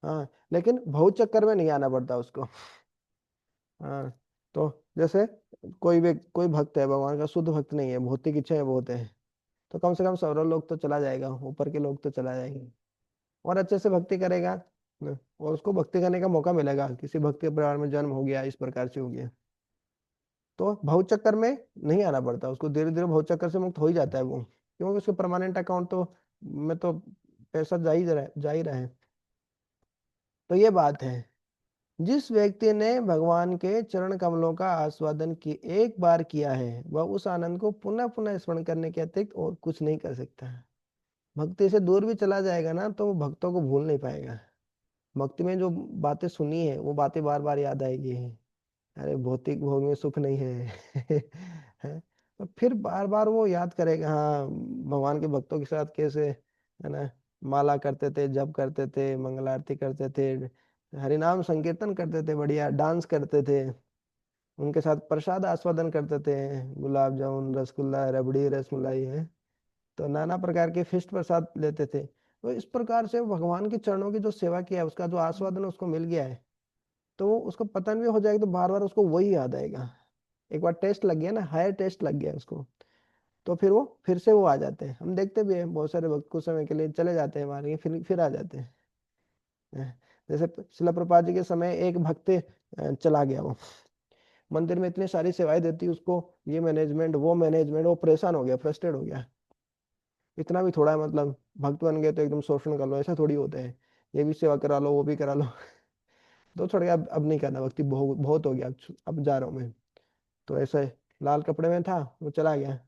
हाँ, लेकिन भव चक्कर में नहीं आना पड़ता उसको। हाँ, तो जैसे कोई भक्त है भगवान का, शुद्ध भक्त नहीं है, भौतिक इच्छाएं बहुत है, तो कम से कम सौरव लोग तो चला जाएगा, ऊपर के लोग तो चला जाएंगे। और अच्छे से भक्ति करेगा न, और उसको भक्ति करने का मौका मिलेगा, किसी भक्त के परिवार में जन्म हो गया, इस प्रकार से हो गया, तो भव चक्कर में नहीं आना पड़ता उसको, धीरे धीरे भव चक्कर से मुक्त हो ही जाता है वो, क्योंकि उसके परमानेंट अकाउंट तो में तो पैसा जा ही रहा है। तो ये बात है, जिस व्यक्ति ने भगवान के चरण कमलों का आस्वादन की एक बार किया है, वह उस आनंद को पुनः पुनः स्मरण करने के अतिरिक्त और कुछ नहीं कर सकता है। भक्ति से दूर भी चला जाएगा ना, तो वो भक्तों को भूल नहीं पाएगा। भक्ति में जो बातें सुनी है वो बातें बार बार याद आएगी। अरे भौतिक भोग में सुख नहीं है, है? तो फिर बार बार वो याद करेगा, हाँ भगवान के भक्तों के साथ कैसे, है ना, माला करते थे, जप करते थे, मंगल आरती करते थे, हरिनाम संकीर्तन करते थे, बढ़िया डांस करते थे, उनके साथ प्रसाद आस्वादन करते थे, गुलाब जामुन, रसगुल्ला, रबड़ी, रसमलाई है, तो नाना प्रकार के फिष्ट प्रसाद लेते थे। तो इस प्रकार से भगवान के चरणों की जो सेवा किया है, उसका जो आस्वादन उसको मिल गया है, तो वो उसको पतन भी हो जाएगा, तो बार बार उसको वही याद आएगा। एक बार टेस्ट लग गया ना, हायर टेस्ट लग गया उसको, तो फिर वो फिर से वो आ जाते हैं। हम देखते भी हैं बहुत सारे भक्त कुछ समय के लिए चले जाते हैं हमारे, फिर आ जाते हैं। जैसे शिला प्रभुपाद जी के समय एक भक्त चला गया, वो मंदिर में इतनी सारी सेवाएं देती उसको, ये मैनेजमेंट वो मैनेजमेंट, वो परेशान हो गया, फ्रस्ट्रेट हो गया, इतना भी थोड़ा है, मतलब भक्त बन गए तो एकदम शोषण कर लो, ऐसा थोड़ी होता है, ये भी सेवा करा लो वो भी करा लो। तो छोड़ गया, अब नहीं करना भक्ति, बहुत बहुत हो गया, अब जा रहा हूँ मैं। तो ऐसे लाल कपड़े में था, वो चला गया,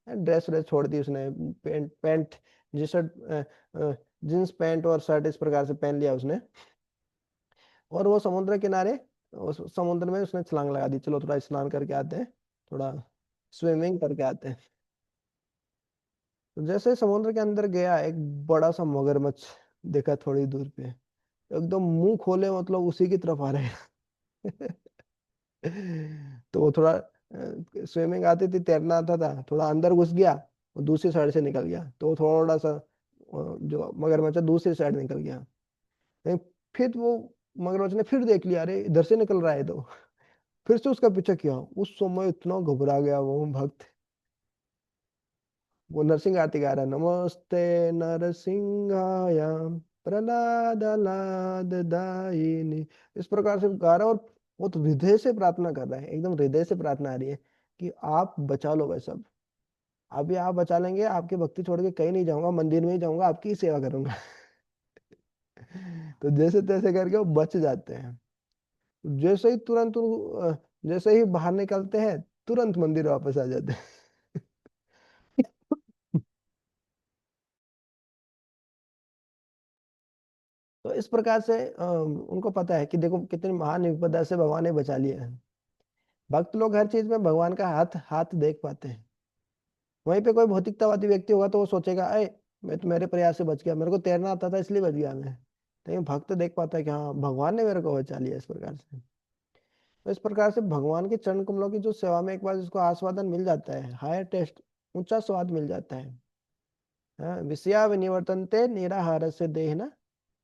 ड्रेस व्रेस छोड़ दी उसने, पैंट पैंट जी शर्ट, जींस पैंट और शर्ट इस प्रकार से पहन लिया उसने, और वो समुद्र किनारे, उस समुद्र में उसने छलांग लगा दी, चलो थोड़ा स्नान करके आते हैं, थोड़ा स्विमिंग करके आते हैं। तो जैसे समुद्र के अंदर गया, एक बड़ा सा मगरमच्छ देखा थोड़ी दूर पे, एकदम मुंह खोले, मतलब उसी की तरफ आ रहे हैं। तो वो थोड़ा स्विमिंग आती थी, तैरना आता था, थोड़ा अंदर घुस गया और दूसरी साइड से निकल गया, तो वो थोड़ा सा जो मगरमच्छ है, दूसरी साइड निकल गया। लेकिन फिर वो मगरमच्छ ने फिर देख लिया, अरे इधर से निकल रहा है, तो फिर से उसका पीछा किया। उस समय इतना घबरा गया वो भक्त, वो नरसिंह आरती गा रहा है, नमस्ते नरसिंहाय प्रहलाद लाद दायिनी, इस प्रकार से गा रहा है, और वो तो हृदय से प्रार्थना कर रहा है, एकदम हृदय से प्रार्थना आ रही है कि आप बचा लो भाई सब, अभी आप बचा लेंगे, आपकी भक्ति छोड़ के कहीं नहीं जाऊंगा, मंदिर में ही जाऊंगा, आपकी ही सेवा करूंगा। तो जैसे तैसे करके वो बच जाते हैं। जैसे ही जैसे ही बाहर निकलते हैं, तुरंत मंदिर वापस आ जाते हैं। तो इस प्रकार से उनको पता है कि देखो कितनी महान विपदा से भगवान ने बचा लिया है। भक्त लोग हर चीज में भगवान का हाथ हाथ देख पाते हैं। वहीं पे कोई भौतिकतावादी व्यक्ति होगा तो वो सोचेगा, अरे मैं तो मेरे प्रयास से बच गया, मेरे को तैरना आता था इसलिए बच गया मैं। लेकिन भक्त देख पाता है कि हाँ भगवान ने मेरे को बचा लिया, इस प्रकार से। तो इस प्रकार से भगवान के चरण कमलों की जो सेवा में एक बार जिसको आस्वादन मिल जाता है, हायर टेस्ट, ऊंचा स्वाद मिल जाता है, हाँ, विषया विनिवर्तन्ते निराहार से देहना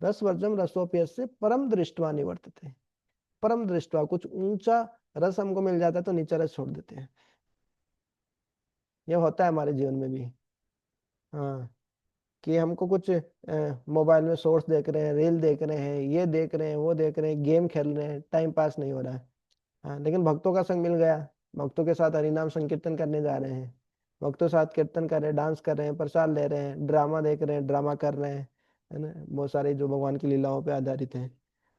रस वर्जम रसोप्यस्य परम दृष्टवा निवर्तते। परम दृष्टवा, कुछ ऊंचा रस हमको मिल जाता है तो नीचा रस छोड़ देते हैं। यह होता है हमारे जीवन में भी। हाँ, कि हमको कुछ मोबाइल में शॉर्ट्स देख रहे हैं, रील देख रहे हैं, ये देख रहे हैं, वो देख रहे हैं, गेम खेल रहे हैं, टाइम पास नहीं हो रहा है। हाँ, लेकिन भक्तों का संग मिल गया, भक्तों के साथ हरिनाम संकीर्तन करने जा रहे हैं, भक्तों के साथ कीर्तन कर रहे हैं, डांस कर रहे हैं, प्रसाद ले रहे हैं, ड्रामा देख रहे हैं, ड्रामा कर रहे हैं, है ना, बहुत सारे जो भगवान की लीलाओं पे आधारित हैं।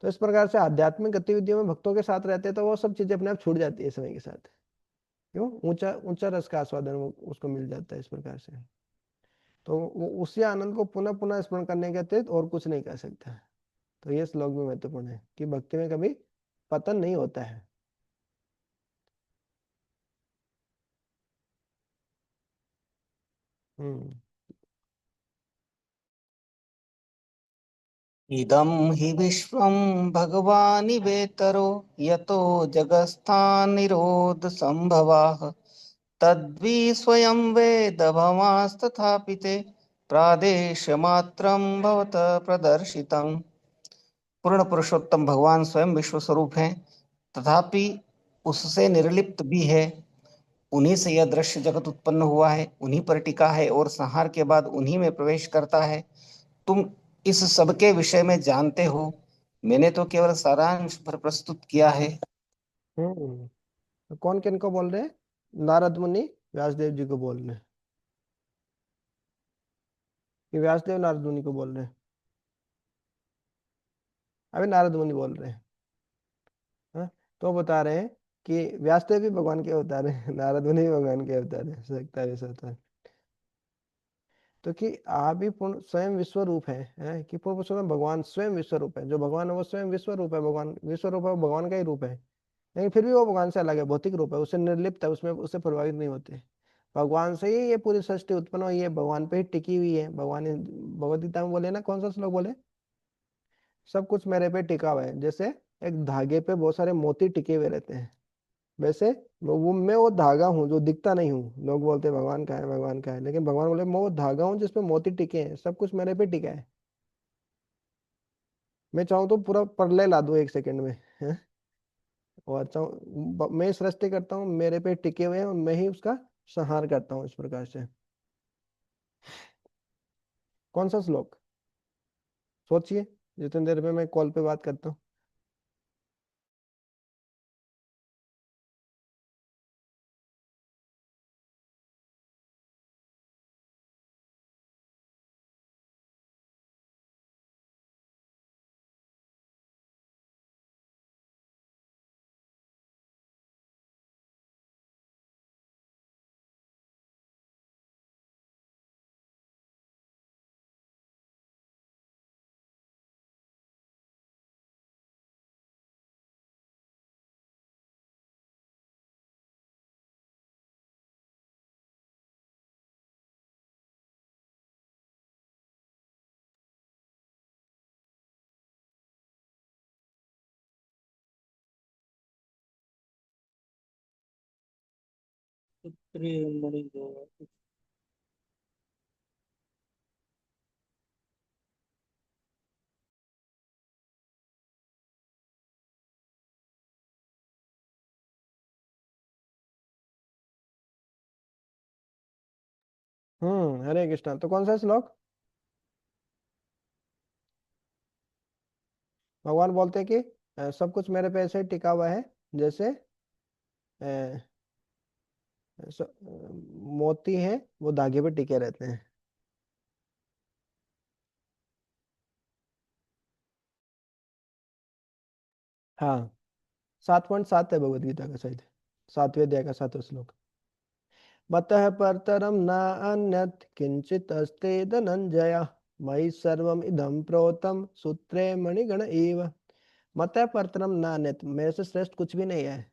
तो इस प्रकार से आध्यात्मिक गतिविधियों में भक्तों के साथ रहते हैं, तो वो सब चीजें अपने आप छूट जाती है समय के साथ। क्यों, ऊंचा ऊंचा रस का आस्वादन उसको मिल जाता है इस प्रकार से। तो वो उसी आनंद को पुनः पुनः स्मरण करने के अतिरिक्त और कुछ नहीं कर सकता। तो ये श्लोक भी महत्वपूर्ण है कि भक्ति में कभी पतन नहीं होता है। हम्म। इदं हि विश्वं भगवानिवेतरो यतो जगत्स्थानिरोध संभवाः तद्वि स्वयं वेद भवांस्तथापि ते प्रादेशमात्रं भवत प्रदर्शितम्। पूर्ण पुरुषोत्तम भगवान स्वयं विश्व स्वरूप हैं, तथापि उससे निर्लिप्त भी है। उन्हीं से यह दृश्य जगत उत्पन्न हुआ है, उन्हीं पर टिका है और संहार के बाद उन्हीं में प्रवेश करता है। तुम इस सब के विषय में जानते हो, मैंने तो केवल सारांश भर प्रस्तुत किया है। तो कौन किन को बोल रहे हैं? नारद मुनि व्यासदेव जी को बोल रहे हैं कि व्यासदेव नारद मुनि को बोल रहे हैं? अभी नारद मुनि बोल रहे हैं। हाँ, तो बता रहे हैं कि व्यासदेव भी भगवान के अवतार है, नारद मुनि भी भगवान के अवतार है, हो सकता है ऐसा होता है। तो कि आप भी पूर्ण स्वयं विश्व रूप है कि पूर्ण पुरुषोत्तम भगवान स्वयं विश्व रूप है। जो भगवान है वो स्वयं विश्व रूप है, भगवान विश्व रूप है, वो भगवान का ही रूप है। लेकिन फिर भी वो भगवान से अलग है, भौतिक रूप है, उससे निर्लिप्त है, उसमें उससे प्रभावित नहीं होते। भगवान से ही ये पूरी सृष्टि उत्पन्न हुई है, भगवान पे ही टिकी हुई है। भगवान भगवद गीता में बोले ना, कौन सा श्लोक बोले? सब कुछ मेरे पे टिका हुआ है। जैसे एक धागे पे बहुत सारे मोती टिके हुए रहते हैं, वैसे वो मैं वो धागा हूँ जो दिखता नहीं हूँ। लोग बोलते हैं भगवान का है, भगवान का है, लेकिन भगवान बोले मैं वो धागा हूँ जिसपे मोती टिके हैं, सब कुछ मेरे पे टिका है। मैं चाहूँ तो पूरा प्रलय ला दूं 1 सेकंड में, है? और चाहूँ मैं सृष्टि करता हूँ, मेरे पे टिके हुए हैं और मैं ही उसका संहार करता हूँ इस प्रकार से। कौन सा श्लोक? सोचिए, जितनी देर में मैं कॉल पे बात करता हूँ। हरे कृष्णा। तो कौन सा श्लोक? भगवान बोलते हैं कि सब कुछ मेरे पे ऐसे ही टिका हुआ है, जैसे अ, मोती हैं वो धागे पे टिके रहते हैं। हाँ, 7.7 है भगवत गीता का शायद, 7वें अध्याय का 7वां श्लोक। मतः परतरम न अन्यत् किंचित अस्ति धनंजय, मयि सर्वम इदं प्रोतम सूत्रे मणिगण एव। मतः परतरम न अन्यत्, मेरे से श्रेष्ठ कुछ भी नहीं है।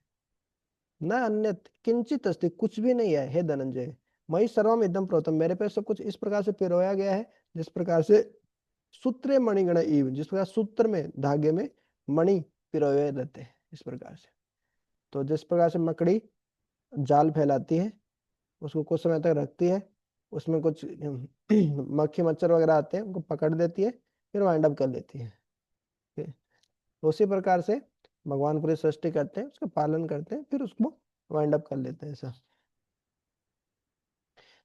न अन्यत् किंचित अस्ति, कुछ भी नहीं है हे धनंजय। मयि सर्वम इदं प्रोतम, मेरे पे सब कुछ इस प्रकार से पिरोया गया है जिस प्रकार से सूत्रे मणिगण एव, जिस प्रकार सूत्र में धागे में मणि पिरोए रहते हैं इस प्रकार से। तो जिस प्रकार से मकड़ी जाल फैलाती है, उसको कुछ समय तक रखती है, उसमें कुछ मक्खी मच्छर वगैरह आते हैं, उनको पकड़ देती है, फिर वाइंड अप कर देती है। ठीक? तो उसी प्रकार से भगवान पूरी सृष्टि करते हैं, उसका पालन करते हैं, फिर उसको वाइंड अप कर लेते हैं ऐसा।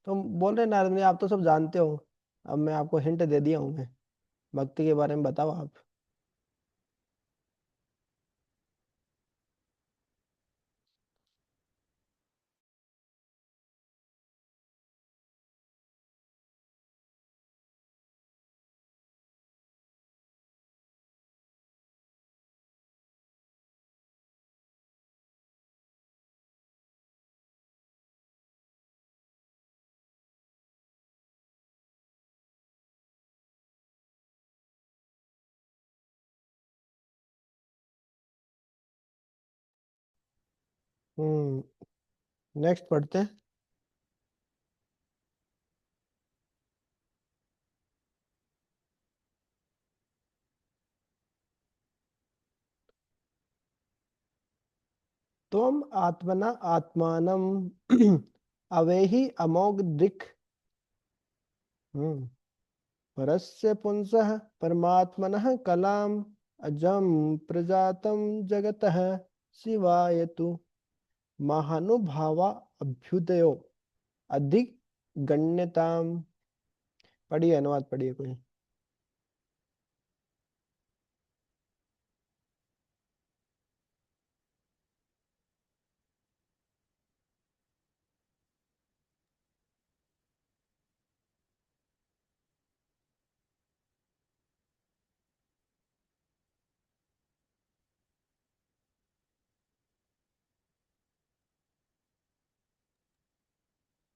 तो हम बोल रहे हैं नारद मुनि, आप तो सब जानते हो, अब मैं आपको हिंट दे दिया हूँ। मैं भक्ति के बारे में बताओ आप। नेक्स्ट पढ़ते हैं। त्वम आत्मना आत्मानम अवेहि अमोघ दिक् परस्य पुंसः परमात्मनः कलाम अजम प्रजातम जगतः शिवाय तु महानुभावा अभ्युदयो अधिक गण्यताम। पढ़िए, अनुवाद पढ़िए कोई।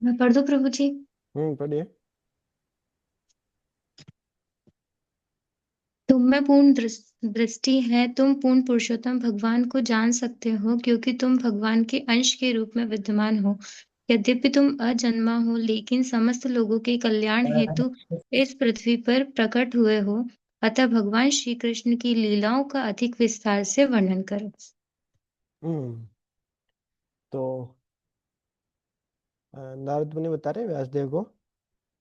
मैं पढ़ दूं प्रभु जी? पढ़िए। तुम में पूर्ण दृष्टि है, तुम पूर्ण पुरुषोत्तम भगवान को जान सकते हो, क्योंकि तुम भगवान के अंश के रूप में विद्यमान हो। यद्यपि तुम अजन्मा हो, लेकिन समस्त लोगों के कल्याण हेतु इस पृथ्वी पर प्रकट हुए हो। अतः भगवान श्री कृष्ण की लीलाओं का अधिक विस्तार से वर्णन करो। हम्म तो नारद मुनि बता रहे हैं व्यासदेव को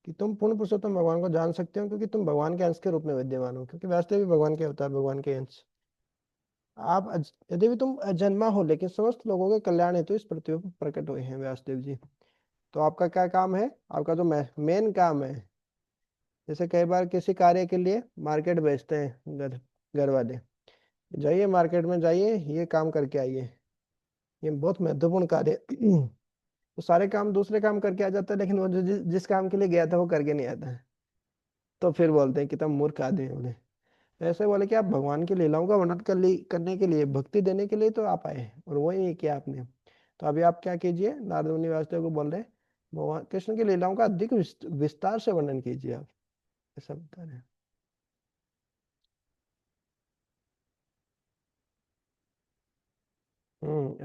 कि तुम पूर्ण पुरुषोत्तम भगवान को जान सकते हो, क्योंकि तुम भगवान के अंश के रूप में विद्यमान हो। क्योंकि व्यासदेव भी भगवान के अवतार, भगवान के अंश। यदि भी तुम अजन्मा हो, लेकिन समस्त लोगों के कल्याण हेतु इस पृथ्वी पर प्रकट हुए हैं व्यासदेव जी। तो आपका क्या काम है? आपका जो मेन काम है, जैसे कई बार किसी कार्य के लिए मार्केट भेजते हैं घर वाले, जाइए मार्केट में, जाइए ये काम करके आइए। ये बहुत महत्वपूर्ण कार्य है। वो सारे काम, दूसरे काम करके आ जाता है, लेकिन वो जो जिस काम के लिए गया था वो करके नहीं आता है। तो फिर बोलते हैं कि तुम मूर्ख आदमी हो। उन्हें ऐसे बोले कि आप भगवान की लीलाओं का वर्णन करने के लिए, भक्ति देने के लिए तो आप आए, और वही नहीं किया आपने। तो अभी आप क्या कीजिए, नारद मुनि वासुदेव को बोल रहे हैं, भगवान कृष्ण की लीलाओं का अधिक विस्तार से वर्णन कीजिए आप, ऐसा बता रहे हैं।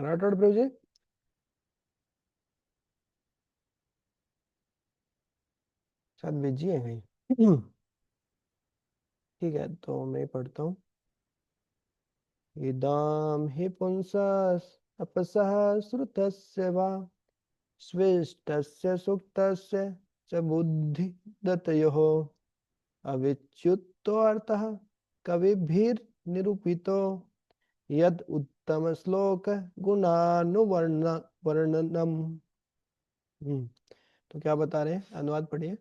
राठौड़ प्रभु जी। शायद बिजी है कहीं। ठीक है, तो मैं पढ़ता हूँ। इदाम हि पुंसस् अपसः श्रुतस्य वा स्वेष्टस्य सुक्तस्य च बुद्धिदतयोः अविच्युतो अर्थः कविभिर्निरूपितो यद उत्तम श्लोक गुणानुवर्ण वर्णनम। तो क्या बता रहे हैं? अनुवाद पढ़िए।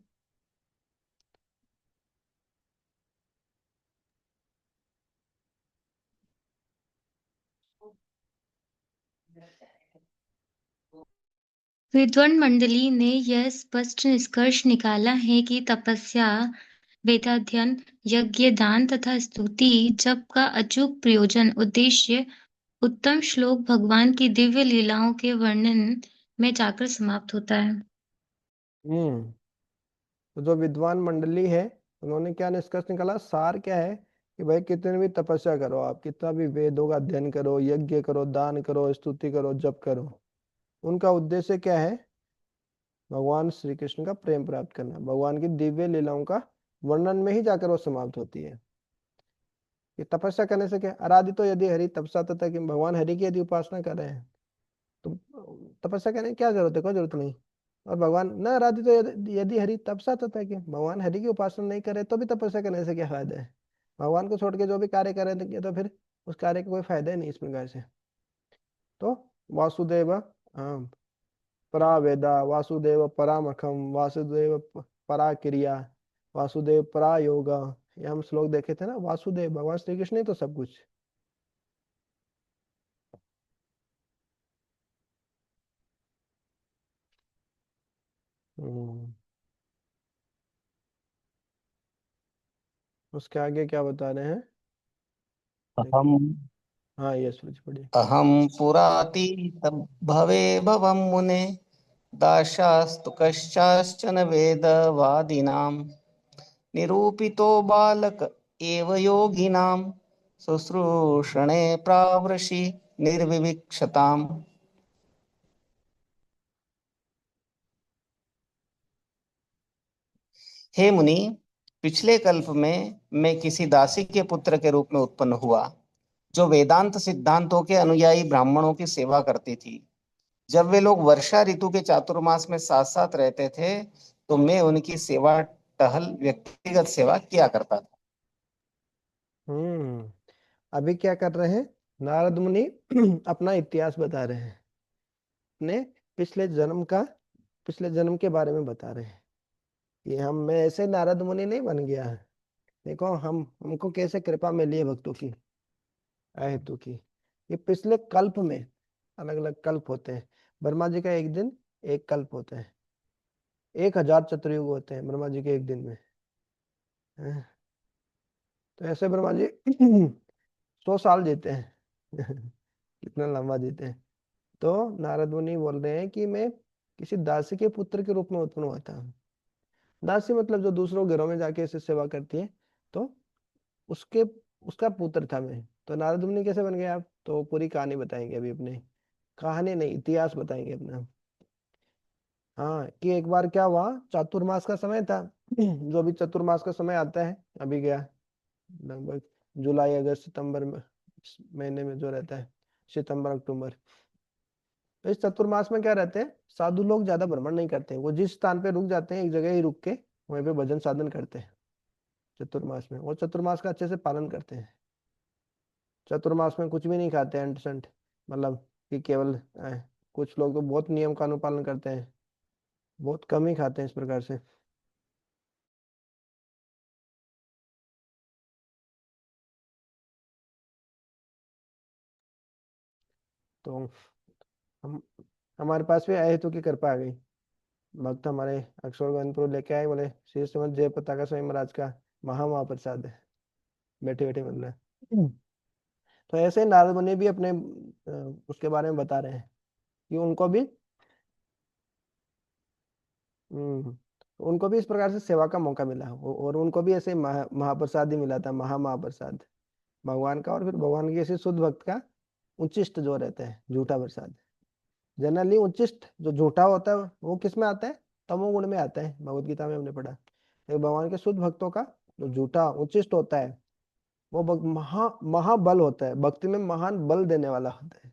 विद्वान मंडली ने यह स्पष्ट निष्कर्ष निकाला है कि तपस्या, वेदाध्ययन, यज्ञ, दान तथा स्तुति जप का अचूक प्रयोजन उद्देश्य उत्तम श्लोक भगवान की दिव्य लीलाओं के वर्णन में जाकर समाप्त होता है। हम्म तो जो विद्वान मंडली है, उन्होंने क्या निष्कर्ष निकाला, सार क्या है कि भाई कितनी भी तपस्या करो आप, कितना भी वेदों का अध्ययन करो, यज्ञ करो, दान करो, स्तुति करो, जप करो, उनका उद्देश्य क्या है? भगवान श्री कृष्ण का प्रेम प्राप्त करना। भगवान की दिव्य लीलाओं का वर्णन में ही जाकर वो समाप्त होती है। कि तपस्या करने से क्या, आराधि तो यदि हरि तपसा तथा, कि भगवान हरि की यदि उपासना कर रहे हैं तो तपस्या करने की क्या जरूरत है? कोई जरूरत नहीं। और भगवान न आराधि तो यदि हरि तपसा तथा, कि भगवान हरि की उपासना नहीं करे तो भी तपस्या करने से क्या फायदा है? भगवान को छोड़ के जो भी कार्य कर रहे थे तो फिर उस कार्य का कोई फायदा ही नहीं इस प्रकार से। तो वासुदेव, हाँ, परा वेदा, वासुदेव परामखम, वासुदेव परा क्रिया, वासुदेव परा योगा। ये हम श्लोक देखे थे ना। वासुदेव भगवान श्री कृष्ण ही तो सब कुछ। हम्म उसके आगे क्या बता रहे हैं अहम देखिए। हाँ, ये सूरज पढ़िए। अहम पुरातीत भवे भवम मुने दाशास्तु कश्चाश्चन वेदवादिनां निरूपितो बालक एव योगिनां शुश्रूषणे प्रावृषि निर्विविक्षताम्। हे मुनि, पिछले कल्प में मैं किसी दासी के पुत्र के रूप में उत्पन्न हुआ, जो वेदांत सिद्धांतों के अनुयायी ब्राह्मणों की सेवा करती थी। जब वे लोग वर्षा ऋतु के चातुर्मास में साथ साथ रहते थे तो मैं उनकी सेवा टहल व्यक्तिगत सेवा किया करता था। हम्म। अभी क्या कर रहे हैं नारद मुनि? अपना इतिहास बता रहे हैं, अपने पिछले जन्म का, पिछले जन्म के बारे में बता रहे हैं कि हम, मैं ऐसे नारद मुनि नहीं बन गया। देखो हम, हमको कैसे कृपा मिली है भक्तों की, अहेतु की। ये पिछले कल्प में, अलग अलग कल्प होते हैं। ब्रह्मा जी का एक दिन एक कल्प होता है, 1000 चतुर्युग होते हैं ब्रह्मा जी के एक दिन में। हैं? तो ऐसे ब्रह्मा जी 100 साल जीते हैं। कितना लंबा जीते हैं। तो नारद मुनि बोल रहे हैं कि मैं किसी दासी के पुत्र के रूप में उत्पन्न हुआ था। दासी मतलब जो दूसरों घरों में जाके ऐसे सेवा करती है, तो उसके, उसका पुत्र था मैं। तो नारद मुनि कैसे बन गए आप? तो पूरी कहानी बताएंगे अभी अपने, कहानी नहीं इतिहास बताएंगे अपना। हाँ, कि एक बार क्या हुआ, चातुर्मास का समय था। जो अभी चतुर्मास का समय आता है, अभी गया लगभग जुलाई अगस्त सितंबर में, इस महीने में जो रहता है, सितंबर अक्टूबर। तो इस चतुर्मास में क्या रहते हैं, साधु लोग ज्यादा भ्रमण नहीं करते हैं। वो जिस स्थान पे रुक जाते हैं, एक जगह ही रुक के वहीं पे भजन साधन करते हैं चतुर्मास में। और चतुर्मास का अच्छे से पालन करते हैं। चतुर्मास में कुछ भी नहीं खाते हैं, अंट, मतलब कि केवल कुछ लोग तो बहुत नियम का अनुपालन करते हैं, बहुत कम ही खाते हैं इस प्रकार से। तो हम, हमारे पास भी आए तो की कृपा आ गई। भक्त हमारे अक्षर गोविंदपुर लेके आए, बोले श्री श्रीमद जय पताका स्वामी महाराज का महाप्रसाद है, बैठे बैठे मिल रहा है। तो ऐसे ही नारद मुनि भी अपने उसके बारे में बता रहे हैं कि उनको भी, उनको भी इस प्रकार से सेवा का मौका मिला। और उनको भी ऐसे महाप्रसाद ही मिला था, महाप्रसाद भगवान का। और फिर भगवान के ऐसे शुद्ध भक्त का उच्चिष्ट जो रहता है, झूठा प्रसाद। जनरली उच्चिष्ट जो झूठा होता है वो किस में आता है? तमोगुण में आता है, भगवत गीता में हमने पढ़ा। लेकिन भगवान के शुद्ध भक्तों का जो झूठा उच्चिष्ट होता है, वो महाबल होता है, भक्ति में महान बल देने वाला होता है।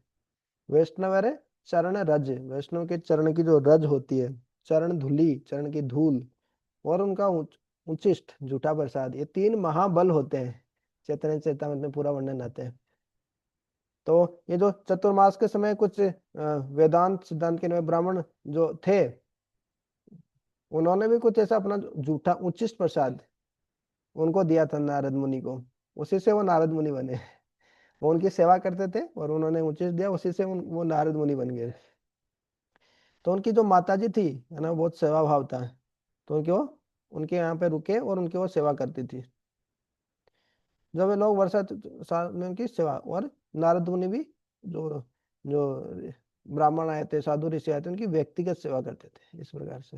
वैष्णव अरे चरण रज, वैष्णव के चरण की जो रज होती है, चरण धूलि, चरण की धूल, और उनका उच्चिष्ट झूठा प्रसाद, ये 3 महाबल होते हैं। चैतन्य चेतामृत में पूरा वर्णन आता है। तो ये जो चतुर्मास के समय कुछ वेदांत सिद्धांत के नए ब्राह्मण जो थे, उन्होंने भी कुछ ऐसा अपना झूठा उच्चिष्ट प्रसाद उनको दिया था नारद मुनि को। उसी से वो नारद मुनि बने। वो उनकी सेवा करते थे और उन्होंने उचित दिया, उसी से वो नारद मुनि बन गए। तो उनकी जो माता जी थी, है ना, बहुत सेवा भाव था। तो उनके वो, उनके यहाँ पे रुके और उनकी वो सेवा करती थी। जब वे लोग वर्षा साल में उनकी सेवा, और नारद मुनि भी जो जो ब्राह्मण आए थे, साधु ऋषि आए थे, उनकी व्यक्तिगत सेवा करते थे इस प्रकार से।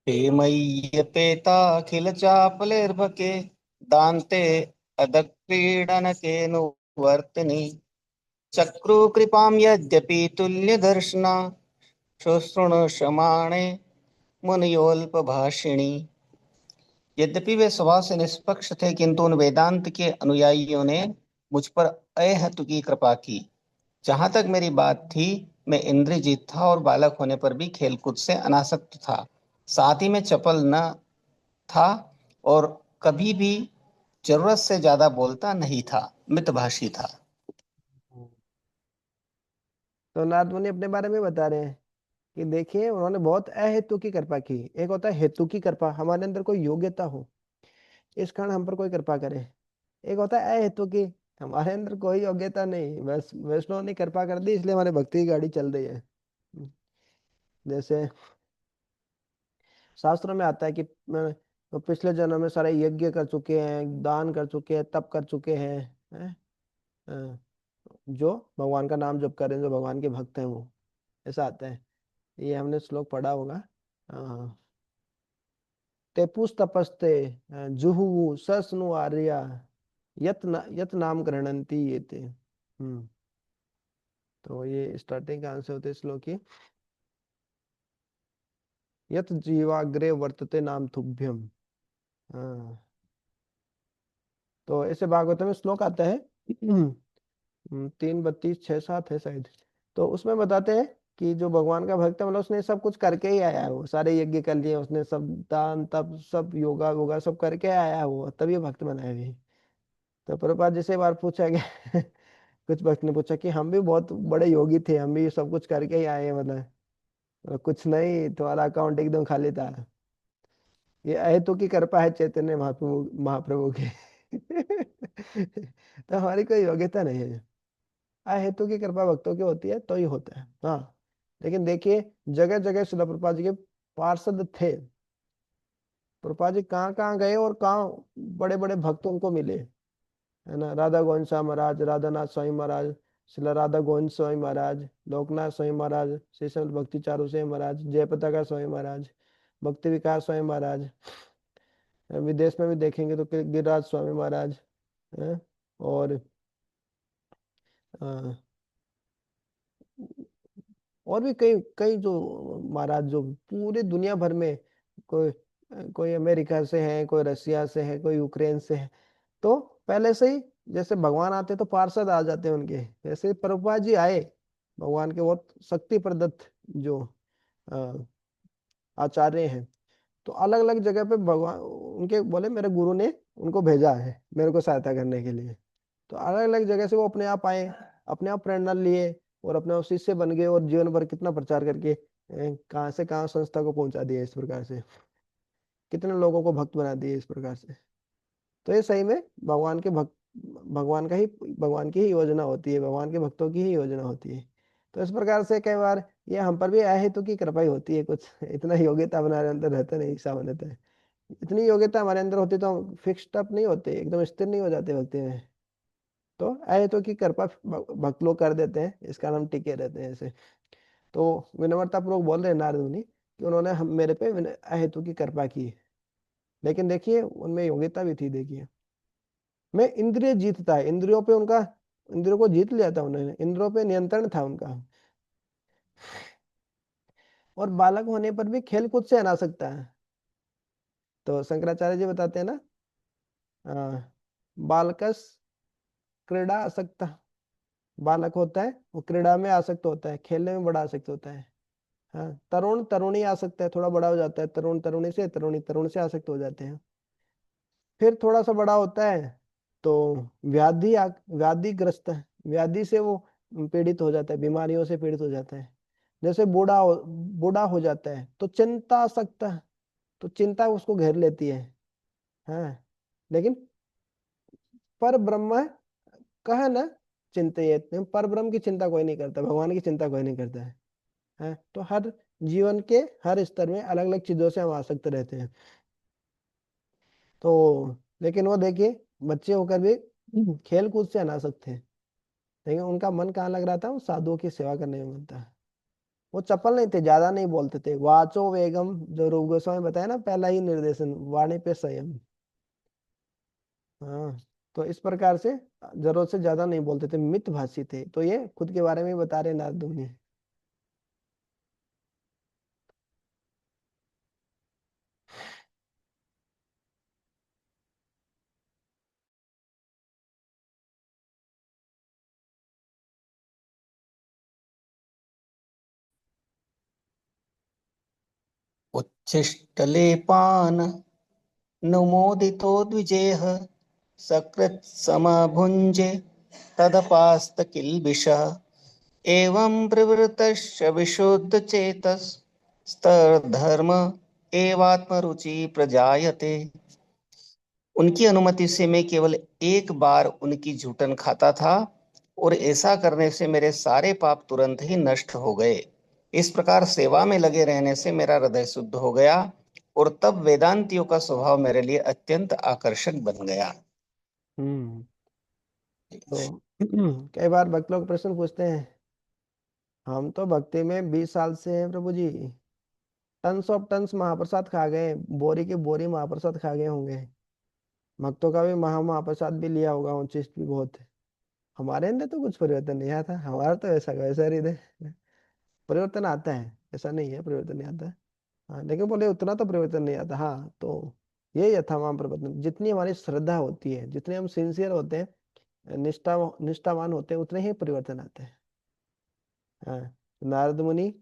हे मय्यपेताखिल चापलेर्भके दान्ते अदक्रीडनकेऽनुवर्तिनि चक्रु कृपां यद्यपि तुल्यदर्शना शुश्रूषमाणे मुनयोल्पभाषिणी। यद्यपि वे स्वभाव से निष्पक्ष थे किंतु उन वेदांत के अनुयायियों ने मुझ पर अहेतु की कृपा की। जहां तक मेरी बात थी, मैं इंद्रजीत था और बालक होने पर भी खेलकूद से अनासक्त था। साथ ही में चपल न था और कभी भी जरूरत से ज्यादा बोलता नहीं था, मितभाषी था। तो नारद मुनि अपने बारे में बता रहे हैं कि देखिए उन्होंने बहुत अहेतु की कृपा की। एक होता है हेतु की कृपा, हमारे अंदर कोई योग्यता हो इस कारण हम पर कोई कृपा करे। एक होता है अहेतु की, हमारे अंदर कोई योग्यता नहीं, बस वैष्णव ने कृपा कर दी इसलिए हमारी भक्ति की गाड़ी चल रही है। जैसे शास्त्रों में आता है कि तो पिछले जन्म में सारे यज्ञ कर चुके हैं, दान कर चुके हैं, तप कर चुके हैं, हैं? अ, जो भगवान का नाम जप कर रहे हैं, जो भगवान के भक्त हैं, वो ऐसा आता है। ये हमने श्लोक पढ़ा होगा। तेपुस तपस्ते जुहु सस्नु आर्या यत नाम गृह्णन्ति ये ते। तो ये स्टार्टिंग का आंसर होते श्लोक की। यत जीवाग्रे वर्तते नाम तुभ्यम। हाँ, तो ऐसे भागवत में श्लोक आता है 3:32, 6, 7 है शायद। तो उसमें बताते हैं कि जो भगवान का भक्त है, मतलब उसने सब कुछ करके ही आया है, वो सारे यज्ञ कर लिए उसने, सब दान तप सब योगा वोगा सब करके आया है वो, तभी भक्त बना है अभी। तो प्रभुपाद जी से एक बार पूछा गया कुछ भक्त ने पूछा कि हम भी बहुत बड़े योगी थे, हम भी सब कुछ करके ही आए हैं, मतलब कुछ नहीं, तुम्हारा अकाउंट एकदम खाली था। ये अहेतु की कृपा है चैतन्य महाप्रभु महाप्रभु की तो हमारी कोई योग्यता नहीं है। अहेतु की कृपा भक्तों की होती है तो ही होता है। हाँ, लेकिन देखिए जगह जगह शिला प्रभुपाद जी के पार्षद थे। प्रभुपाद जी कहाँ कहाँ गए और कहाँ बड़े बड़े भक्त उनको मिले, है ना। राधा गोविंद शाह महाराज, राधानाथ स्वामी महाराज, शिला राधा गोविंद स्वामी महाराज, लोकनाथ स्वामी महाराज, श्री श्रीमद भक्ति चारू से महाराज, जयपताका स्वामी महाराज, भक्ति विकास स्वामी महाराज, विदेश में भी देखेंगे तो गिरिराज स्वामी महाराज हैं, और अ, और भी कई कई जो महाराज जो पूरी दुनिया भर में, कोई कोई अमेरिका से है, कोई रसिया से है, कोई यूक्रेन से है। तो पहले से ही जैसे भगवान आते तो पार्षद आ जाते हैं उनके, जैसे ही प्रभुपाद जी आए, भगवान के बहुत शक्ति प्रदत्त जो अ, आचार्य हैं, तो अलग अलग जगह पे भगवान उनके बोले मेरे गुरु ने उनको भेजा है मेरे को सहायता करने के लिए। तो अलग अलग जगह से वो अपने आप आए, अपने आप प्रेरणा लिए, और अपने आप शिष्य बन गए, और जीवन भर कितना प्रचार करके कहाँ से कहाँ संस्था को पहुंचा दिया इस प्रकार से, कितने लोगों को भक्त बना दिए इस प्रकार से। तो ये सही में भगवान के भक्त, भगवान का ही, भगवान की ही योजना होती है, भगवान के भक्तों की ही योजना होती है। तो इस प्रकार से कई बार ये हम पर भी अहेतु की कृपा ही होती है, कुछ इतना योग्यता हमारे अंदर रहता नहीं सामान्यतः। इतनी योग्यता हमारे अंदर होती तो हम फिक्स्ड अप नहीं होते, एकदम स्थिर नहीं हो जाते भक्ति में। तो अहेतु की कृपा भक्त लोग कर देते हैं, इस कारण हम टिके रहते हैं ऐसे। तो विनम्रता पूर्वक बोल रहे हैं नारद मुनि कि उन्होंने हम मेरे पे अहेतु की कृपा की, लेकिन देखिए उनमें योग्यता भी थी। देखिए मैं इंद्रिय जीतता है, इंद्रियों पे उनका, इंद्रियों को जीत लिया था उन्होंने, इंद्रियों पे नियंत्रण था उनका, और बालक होने पर भी खेल कूद से हरा सकता है। तो शंकराचार्य जी बताते हैं ना, बालकस क्रीड़ा आसक्त, बालक होता है वो क्रीड़ा में आसक्त होता है, खेलने में बड़ा आसक्त होता है। हाँ, तरुण तरुणी आसक्त है, थोड़ा बड़ा हो जाता है, तरुण तरुणी से, तरुणी तरुण से आसक्त हो जाते हैं। फिर थोड़ा सा बड़ा होता है तो व्याधिग्रस्त है, व्याधि से वो पीड़ित हो जाता है, बीमारियों से पीड़ित हो जाता है। जैसे बूढ़ा हो जाता है तो चिंता आसक्त है, तो चिंता उसको घेर लेती है। हाँ, लेकिन पर ब्रह्म कह न चिंतित, पर ब्रह्म की चिंता कोई नहीं करता, भगवान की चिंता कोई नहीं करता है। हैं, तो हर जीवन के हर स्तर में अलग अलग चीजों से हम आसक्त रहते हैं। तो लेकिन वो देखिए बच्चे होकर भी खेल कूद से अनासक्त थे, लेकिन उनका मन कहाँ लग रहा था, वो साधुओं की सेवा करने में मन था। वो चपल नहीं थे, ज्यादा नहीं बोलते थे, वाचो वेगम, जो रूप गोस्वामी बताया ना, पहला ही निर्देशन वाणी पे संयम। हाँ, तो इस प्रकार से जरूरत से ज्यादा नहीं बोलते थे, मितभाषी थे। तो ये खुद के बारे में ही बता रहे नारद मुनि। उच्छिष्टलेपान् नुमोदितो द्विजेह सकृत् समभुञ्जे तदपास्तकिल्बिषः एवं प्रवृत्तश्च विशुद्धचेतस्तद्धर्म एवात्मरुचि प्रजायते। उनकी अनुमति से मैं केवल एक बार उनकी जूठन खाता था, और ऐसा करने से मेरे सारे पाप तुरंत ही नष्ट हो गए। इस प्रकार सेवा में लगे रहने से मेरा हृदय शुद्ध हो गया, और तब वेदांतियों का स्वभाव मेरे लिए अत्यंत आकर्षक बन गया। हम्म। तो कई बार भक्त लोग प्रश्न पूछते हैं, हम तो भक्ति में 20 साल से हैं प्रभु जी, टन्स ऑफ टन्स महाप्रसाद खा गए, बोरी की बोरी महाप्रसाद खा गए होंगे, भक्तों का भी महाप्रसाद भी लिया होगा, उचिष्ट भी बहुत है, हमारे अंदर तो कुछ परिवर्तन नहीं आता, हमारा तो ऐसा का वैसा हृदय। परिवर्तन आता है, ऐसा नहीं है परिवर्तन नहीं आता है। हाँ, लेकिन बोले उतना तो परिवर्तन नहीं आता। हाँ, तो ये यथावान परिवर्तन, जितनी हमारी श्रद्धा होती है, जितने हम सिंसियर होते हैं, निष्ठावान होते हैं, उतने ही परिवर्तन आते हैं। हाँ, नारद मुनि,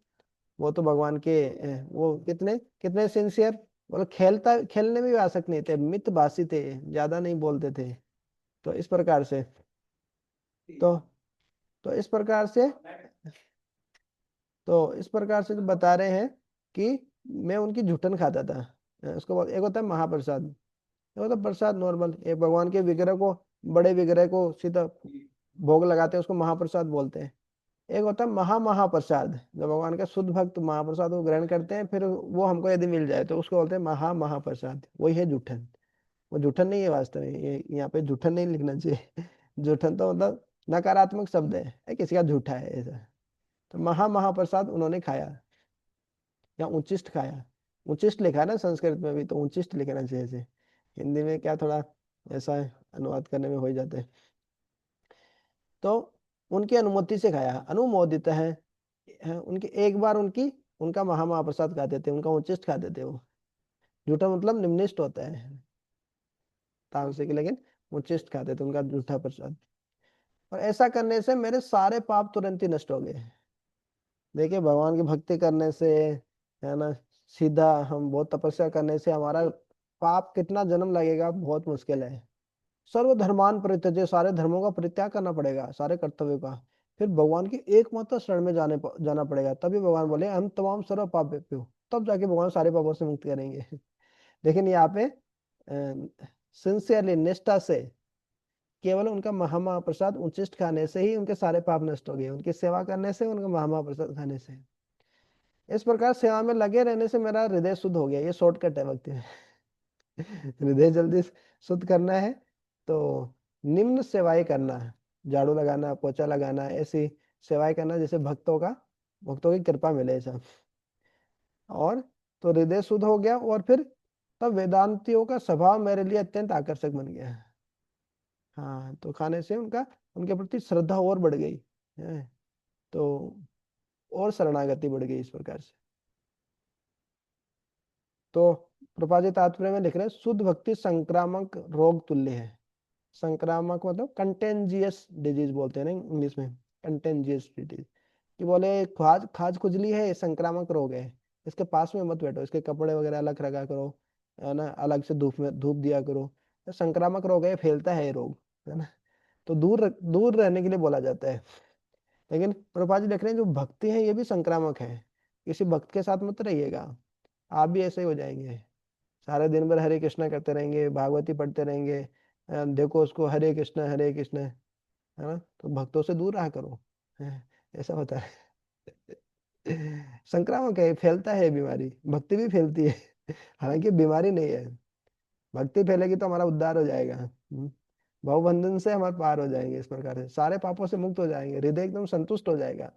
वो तो भगवान के वो कितने कितने सिंसियर, बोले खेलता खेलने में भी आसक्त नहीं थे, मितभाषी थे, ज्यादा नहीं बोलते थे। तो इस प्रकार से, तो तो इस प्रकार से तो इस प्रकार से जो बता रहे हैं कि मैं उनकी झुठन खाता था। उसको एक होता है महाप्रसाद, एक होता है प्रसाद नॉर्मल, एक भगवान के विग्रह को, बड़े विग्रह को सीधा भोग लगाते हैं, उसको महाप्रसाद बोलते हैं। एक होता है महाप्रसाद, जब भगवान के शुद्ध भक्त महाप्रसाद को ग्रहण करते हैं, फिर वो हमको यदि मिल जाए तो उसको बोलते हैं महाप्रसाद, वही है जूठन। वो जूठन नहीं है वास्तव में, ये यहाँ पे जूठन नहीं लिखना चाहिए। जूठन तो मतलब नकारात्मक शब्द है, किसी का झूठा है ऐसा। तो महाप्रसाद उन्होंने खाया, या उच्चिष्ट खाया। उच्चिष्ट लिखा है ना संस्कृत में भी, तो उच्चिष्ट लिखना चाहिए ऐसे। हिंदी में क्या थोड़ा ऐसा है, अनुवाद करने में हो ही जाता है। तो उनकी अनुमति से खाया, अनुमोदित है। उनकी एक बार उनका महाप्रसाद खाते थे, उनका उच्चिष्ट खाते थे वो। जूठा मतलब निम्निष्ट होता है, तामसिक, लेकिन उच्चिष्ट खाते थे उनका जूठा प्रसाद। और ऐसा करने से मेरे सारे पाप तुरंत ही नष्ट हो गए। देखिए, भगवान की भक्ति करने से, है ना, सीधा हम बहुत तपस्या करने से हमारा पाप कितना जन्म लगेगा बहुत मुश्किल है। सर्वधर्मान परित्यज्य, सारे धर्मों का परित्याग करना पड़ेगा, सारे कर्तव्यों का। फिर भगवान की एकमात्र शरण में जाना पड़ेगा, तभी भगवान बोले हम तमाम सर्व पापेभ्यो, तब जाके भगवान सारे पापों से मुक्त करेंगे। लेकिन यहाँ पे सिंसियरली, निष्ठा से, केवल उनका महाप्रसाद उच्चिष्ट खाने से ही उनके सारे पाप नष्ट हो गए, उनकी सेवा करने से, उनका महाप्रसाद खाने से। इस प्रकार सेवा में लगे रहने से मेरा हृदय शुद्ध हो गया। ये शॉर्टकट है भक्ति में। हृदय जल्दी शुद्ध करना है तो निम्न सेवाएं करना है, झाड़ू लगाना, पोछा लगाना, ऐसी सेवाएं करना जैसे भक्तों की कृपा मिले सब। और तो हृदय शुद्ध हो गया, और फिर तब वेदांतियों का स्वभाव मेरे लिए अत्यंत आकर्षक बन गया। हाँ, तो खाने से उनके प्रति श्रद्धा और बढ़ गई है, तो और शरणागति बढ़ गई इस प्रकार से। तो प्रभुपाद जी तात्पर्य में लिख रहे हैं, शुद्ध भक्ति संक्रामक रोग तुल्य है। संक्रामक मतलब कंटेंजियस डिजीज बोलते हैं ना इंग्लिश में, कंटेंजियस डिजीज। कि बोले खाज खाज खुजली है, संक्रामक रोग है, इसके पास में मत बैठो, इसके कपड़े वगैरह अलग रखा करो, है ना, अलग से धूप दिया करो। तो संक्रामक रोग है, फैलता है ये रोग, है ना। तो दूर रहने के लिए बोला जाता है। लेकिन प्रभुपाद जी लिख रहे हैं, जो भक्ति है ये भी संक्रामक है, किसी भक्त के साथ मत रहिएगा, आप भी ऐसे ही हो जाएंगे। सारे दिन भर हरे कृष्णा करते रहेंगे, भागवती पढ़ते रहेंगे, देखो उसको हरे कृष्ण, है ना, तो भक्तों से दूर रहा करो। ऐसा होता है। संक्रामक है, फैलता है बीमारी, भक्ति भी फैलती है। हालांकि बीमारी नहीं है, भक्ति फैलेगी तो हमारा उद्धार हो जाएगा। भवबंधन से हमारे पार हो जाएंगे, इस प्रकार से सारे पापों से मुक्त हो जाएंगे, हृदय एकदम संतुष्ट हो जाएगा।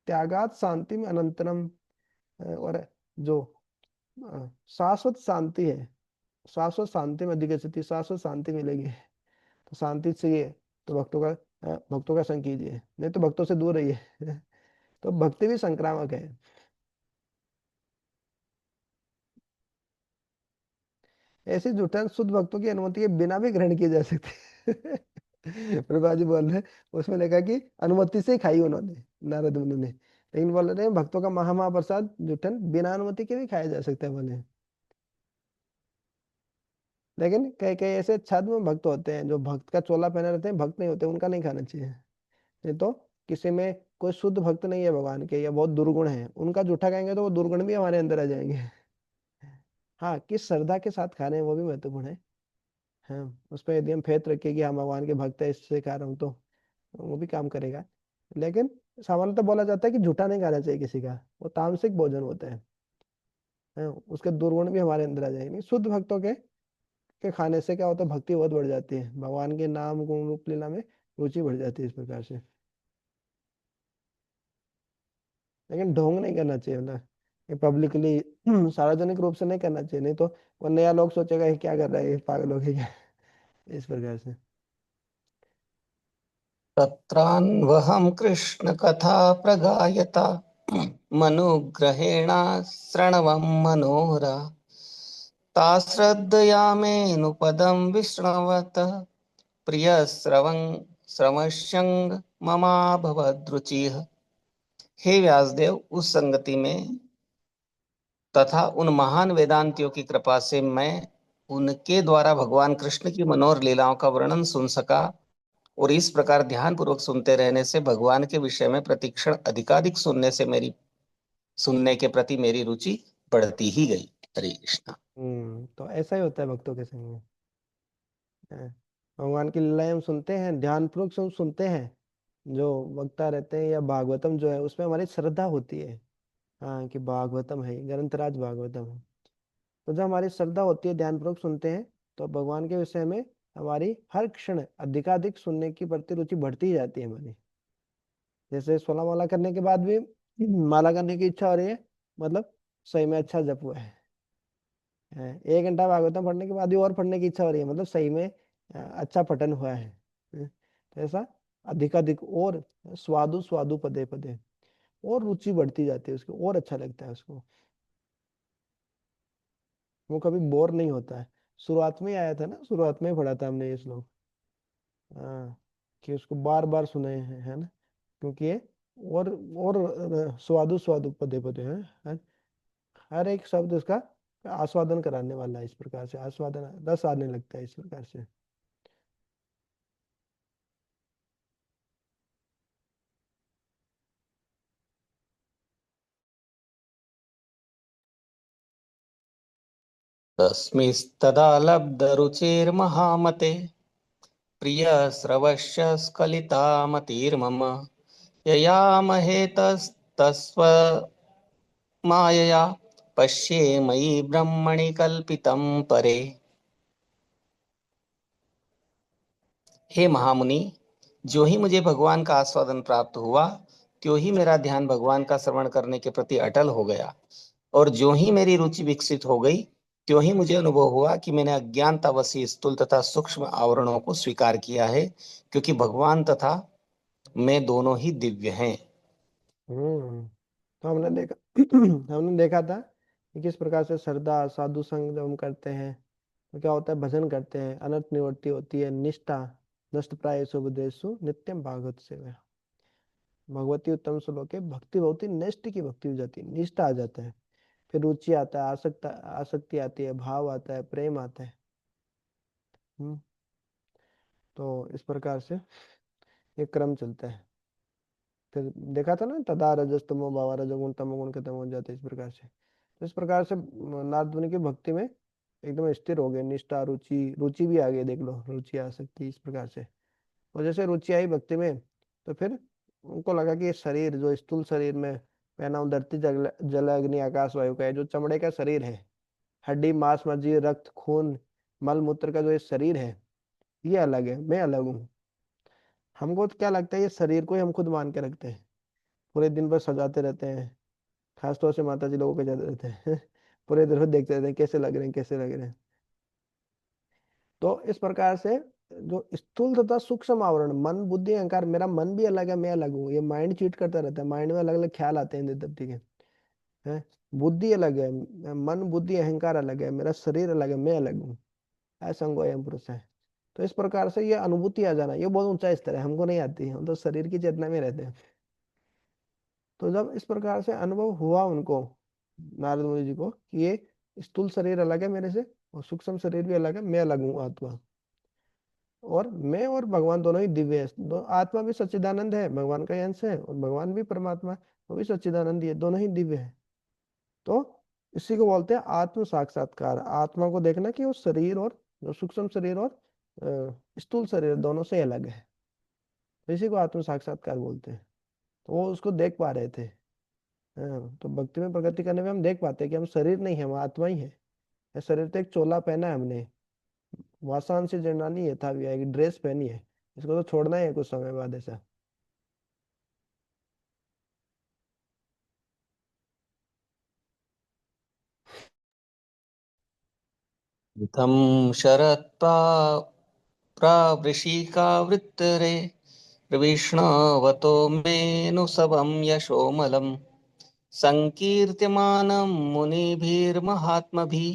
त्यागात शांति में अनंतरम। और जो शाश्वत शांति है, शाश्वत शांति में अधिक स्थिति, शाश्वत शांति मिलेगी। तो शांति चाहिए तो भक्तों का संग कीजिए, नहीं तो भक्तों से दूर रहिए। तो भक्ति भी संक्रामक है। ऐसे जुटन शुद्ध भक्तों की अनुमति के बिना भी ग्रहण किए जा सकते हैं। प्रभा जी बोल रहे हैं, उसमें लिखा कि अनुमति से खाई उन्होंने, नारद मुनि ने। लेकिन बोल रहे हैं भक्तों का महाप्रसाद जुटन बिना अनुमति के भी खाया जा सकता है बोले। लेकिन कई कई ऐसे छद्म भक्त होते हैं, जो भक्त का चोला पहने रहते हैं, भक्त नहीं होते, उनका नहीं खाना चाहिए। नहीं तो किसी में कोई शुद्ध भक्त नहीं है भगवान के, या बहुत दुर्गुण है, उनका जूठा खाएंगे तो वो दुर्गुण भी हमारे अंदर आ जाएंगे। हाँ, किस श्रद्धा के साथ खा रहे हैं वो भी महत्वपूर्ण है। हाँ, उस पर यदि हम फेथ रखें कि हाँ भगवान के भक्त है इससे खा रहा हूँ, तो वो भी काम करेगा। लेकिन सामान्यतः बोला जाता है कि झूठा नहीं खाना चाहिए किसी का, वो तामसिक भोजन होता है। हाँ, उसके दुर्गुण भी हमारे अंदर आ जाएंगे। शुद्ध भक्तों के खाने से क्या होता है, भक्ति बहुत बढ़ जाती है, भगवान के नाम गुण रूप लीला में रुचि बढ़ जाती है इस प्रकार से। लेकिन ढोंग नहीं करना चाहिए, मतलब ये पब्लिकली सार्वजनिक रूप से नहीं करना चाहिए, नहीं तो वो नया लोग सोचेगा ये क्या कर रहा है, ये पागल हो गया क्या। इस प्रकार से। तत्रान्वहं कृष्ण कथा प्रगायता मनुग्रहेण शृण्वं मनोहरा ताश्रद्धयामेनुपदं विष्णवत प्रियश्रवं श्रवश्यंग ममाभवद्रुचिः। हे व्यासदेव, उस संगति में तथा उन महान वेदांतियों की कृपा से मैं उनके द्वारा भगवान कृष्ण की मनोहर लीलाओं का वर्णन सुन सका, और इस प्रकार ध्यान पूर्वक सुनते रहने से भगवान के विषय में प्रतिक्षण अधिकाधिक सुनने के प्रति मेरी रुचि बढ़ती ही गई। हरे कृष्णा। तो ऐसा ही होता है भक्तों के संग में। हाँ, भगवान की लीलाएं हम सुनते हैं, ध्यान पूर्वक हम सुनते हैं। जो वक्ता रहते हैं या भागवतम जो है उसमें हमारी श्रद्धा होती है। हाँ, कि भागवतम है, ग्रंथराज भागवतम है। तो जब हमारी श्रद्धा होती है, ध्यान पूर्वक सुनते हैं, तो भगवान के विषय में हमारी हर क्षण अधिकाधिक सुनने की प्रति रुचि बढ़ती ही जाती है हमारी। जैसे 16 माला करने के बाद भी माला करने की इच्छा हो रही है, मतलब सही में अच्छा जप हुआ है। 1 घंटा भागवतम पढ़ने के बाद भी और पढ़ने की इच्छा हो रही है, मतलब सही में अच्छा पठन हुआ है। तो ऐसा अधिकाधिक और स्वादु स्वादु पदे पदे, और रुचि बढ़ती जाती है उसको, और अच्छा लगता है उसको, वो कभी बोर नहीं होता है। शुरुआत में ही आया था ना, शुरुआत में ही पढ़ा था हमने ये श्लोक। हाँ, कि उसको बार बार सुने हैं, है ना, क्योंकि ये और स्वादु स्वादु पदे पदे हैं। हर एक शब्द उसका आस्वादन कराने वाला है, इस प्रकार से आस्वादन रस आने लगता है इस प्रकार से। तस्मिस्तदा लब्धरुचिर्महामते प्रियश्रवस्य स्खलितामतिर्मम ययामहे मायया पश्ये मयि ब्रह्मणि कल्पितं परे। हे महामुनि, जो ही मुझे भगवान का आस्वादन प्राप्त हुआ, त्यों ही मेरा ध्यान भगवान का श्रवण करने के प्रति अटल हो गया, और जो ही मेरी रुचि विकसित हो गई, त्यों ही मुझे अनुभव हुआ कि मैंने अज्ञानतावशी स्थूल तथा सूक्ष्म आवरणों को स्वीकार किया है, क्योंकि भगवान तथा मैं दोनों ही दिव्य हैं। तो हमने देखा हमने देखा था कि किस प्रकार से श्रद्धा साधु संग जब हम करते हैं तो क्या होता है, भजन करते हैं, अनंत निवृत्ति होती है, निष्ठा नष्ट प्राय शुभदेशु नित्यम भागवत सेवा, भगवती उत्तम श्लोके भक्ति भक्ति निष्ठ की भक्ति हो जाती है, निष्ठा आ जाता है। फिर रुचि आता है, आसक्ति आती है, भाव आता है, प्रेम आता है। हम्म तो इस प्रकार से ये क्रम चलता है। फिर देखा था ना, तदा रजस्तमो भावा रजोगुण तमोगुण खत्म हो जाते हैं इस प्रकार से। तो इस प्रकार से नारद मुनि की भक्ति में एकदम स्थिर हो गए, निष्ठा रुचि, रुचि भी आ गई, देख लो रुचि आ सकती है इस प्रकार से। और जैसे रुचि आई भक्ति में, तो फिर उनको लगा कि ये शरीर जो स्थूल शरीर में पहना हूं, धरती जल जल अग्नि आकाश वायु का है, जो चमड़े का शरीर है, हड्डी मांस मज्जी रक्त खून मल मूत्र का जो ये शरीर है, ये अलग है, मैं अलग हूँ। हमको तो क्या लगता है, ये शरीर को ही हम खुद मान के रखते हैं, पूरे दिन भर सजाते रहते हैं, खासतौर से माता जी लोगों के ज्यादा रहते हैं पूरे दिन भर देखते रहते हैं कैसे लग रहे हैं, कैसे लग रहे हैं। तो इस प्रकार से जो स्थूल तथा सूक्ष्म आवरण, मन बुद्धि अहंकार, मेरा मन भी अलग है, मैं अलग हूँ, ये माइंड चीट करता रहता है, माइंड में अलग अलग ख्याल आते हैं देवती के हैं। बुद्धि अलग है, मन बुद्धि अहंकार अलग है, मेरा शरीर अलग है, मैं अलग हूँ, असंगो अयम पुरुष है। तो इस प्रकार से ये अनुभूति आ जाना, ये बहुत ऊंचा स्तर है, हमको नहीं आती है, हम तो शरीर की चेतना में रहते हैं। तो जब इस प्रकार से अनुभव हुआ उनको, नारद मुनि जी को, कि ये स्थूल शरीर अलग है मेरे से, और सूक्ष्म शरीर भी अलग है, मैं अलग हूँ आत्मा, और मैं और भगवान दोनों ही दिव्य है, आत्मा भी सच्चिदानंद है, भगवान का ही अंश है, और भगवान भी परमात्मा, वो भी सच्चिदानंद ही है, दोनों ही दिव्य है। तो इसी को बोलते हैं आत्म साक्षात्कार, आत्मा को देखना कि वो शरीर और जो सूक्ष्म शरीर और स्थूल शरीर दोनों से अलग है, तो इसी को आत्म साक्षात्कार बोलते हैं। तो वो उसको देख पा रहे थे। हाँ, तो भक्ति में प्रगति करने में हम देख पाते हैं कि हम शरीर नहीं है, हम आत्मा ही है। ये शरीर तो एक चोला पहना है हमने, वासांसी जनानी यथा विहाय की ड्रेस पहनी है, इसको तो छोड़ना ही है कुछ समय बाद ऐसा। इत्थं शरत्प्रा प्रावृषिका वृत्तरे विष्णवतो मेनु सबं यशोमलम् संकीर्त्यमानं मुनिभिर्महात्मभिः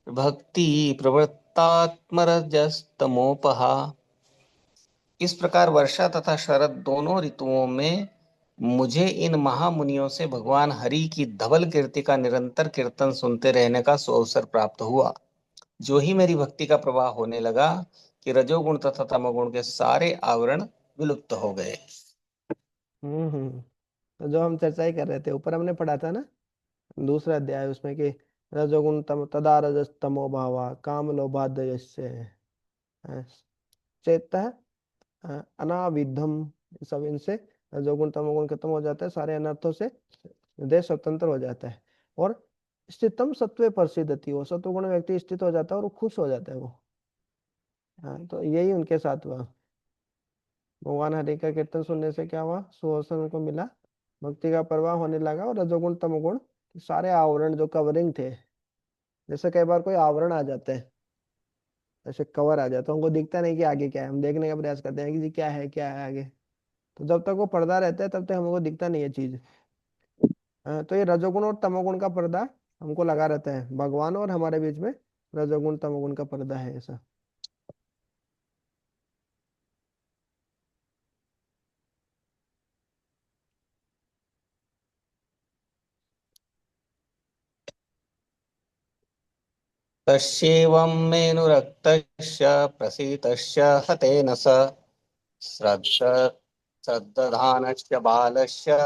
भक्ति प्रवृत्तात्मरजस्तमोपहा। इस प्रकार वर्षा तथा शरद दोनों ऋतुओं में मुझे इन महामुनियों से भगवान हरि की धवल कीर्ति का निरंतर कीर्तन सुनते रहने का सुअवसर प्राप्त हुआ। जो ही मेरी भक्ति का प्रवाह होने लगा कि रजोगुण तथा तमोगुण के सारे आवरण विलुप्त हो गए। तो जो हम चर्चा ही कर रहे थे, ऊपर हमने पढ़ा था ना दूसरा अध्याय, उसमें कि रजोगुण तम तदा रजस तमो भावा काम लोभादयस्य चेत अनाविधम, सब इनसे रजोगुण तमोगुण खत्म हो जाता है, सारे अनर्थों से हृदय स्वतंत्र हो जाता है। और स्थितम सत्वे प्रसिद्धति, वो सत्वगुण व्यक्ति स्थित हो जाता है और वो खुश हो जाता है वो। हाँ, तो यही उनके साथ हुआ। भगवान हरि का कीर्तन सुनने से क्या हुआ, सुअवसर उनको मिला, भक्ति का प्रवाह होने लगा और रजोगुण तमोगुण सारे आवरण जो कवरिंग थे, जैसे कई बार कोई आवरण आ जाता है, ऐसे कवर आ जाता है, हमको दिखता नहीं कि आगे क्या है, हम देखने का प्रयास करते हैं कि जी क्या है आगे, तो जब तक वो पर्दा रहता है तब तक हमको दिखता नहीं है चीज। हाँ, तो ये रजोगुण और तमोगुण का पर्दा हमको लगा रहता है, भगवान और हमारे बीच में रजोगुण तमोगुण का पर्दा है ऐसा। तस्यैवं मेऽनुरक्तस्य प्रसीतस्य हतेन स श्रद्ध श्रद्दधानस्य बालस्य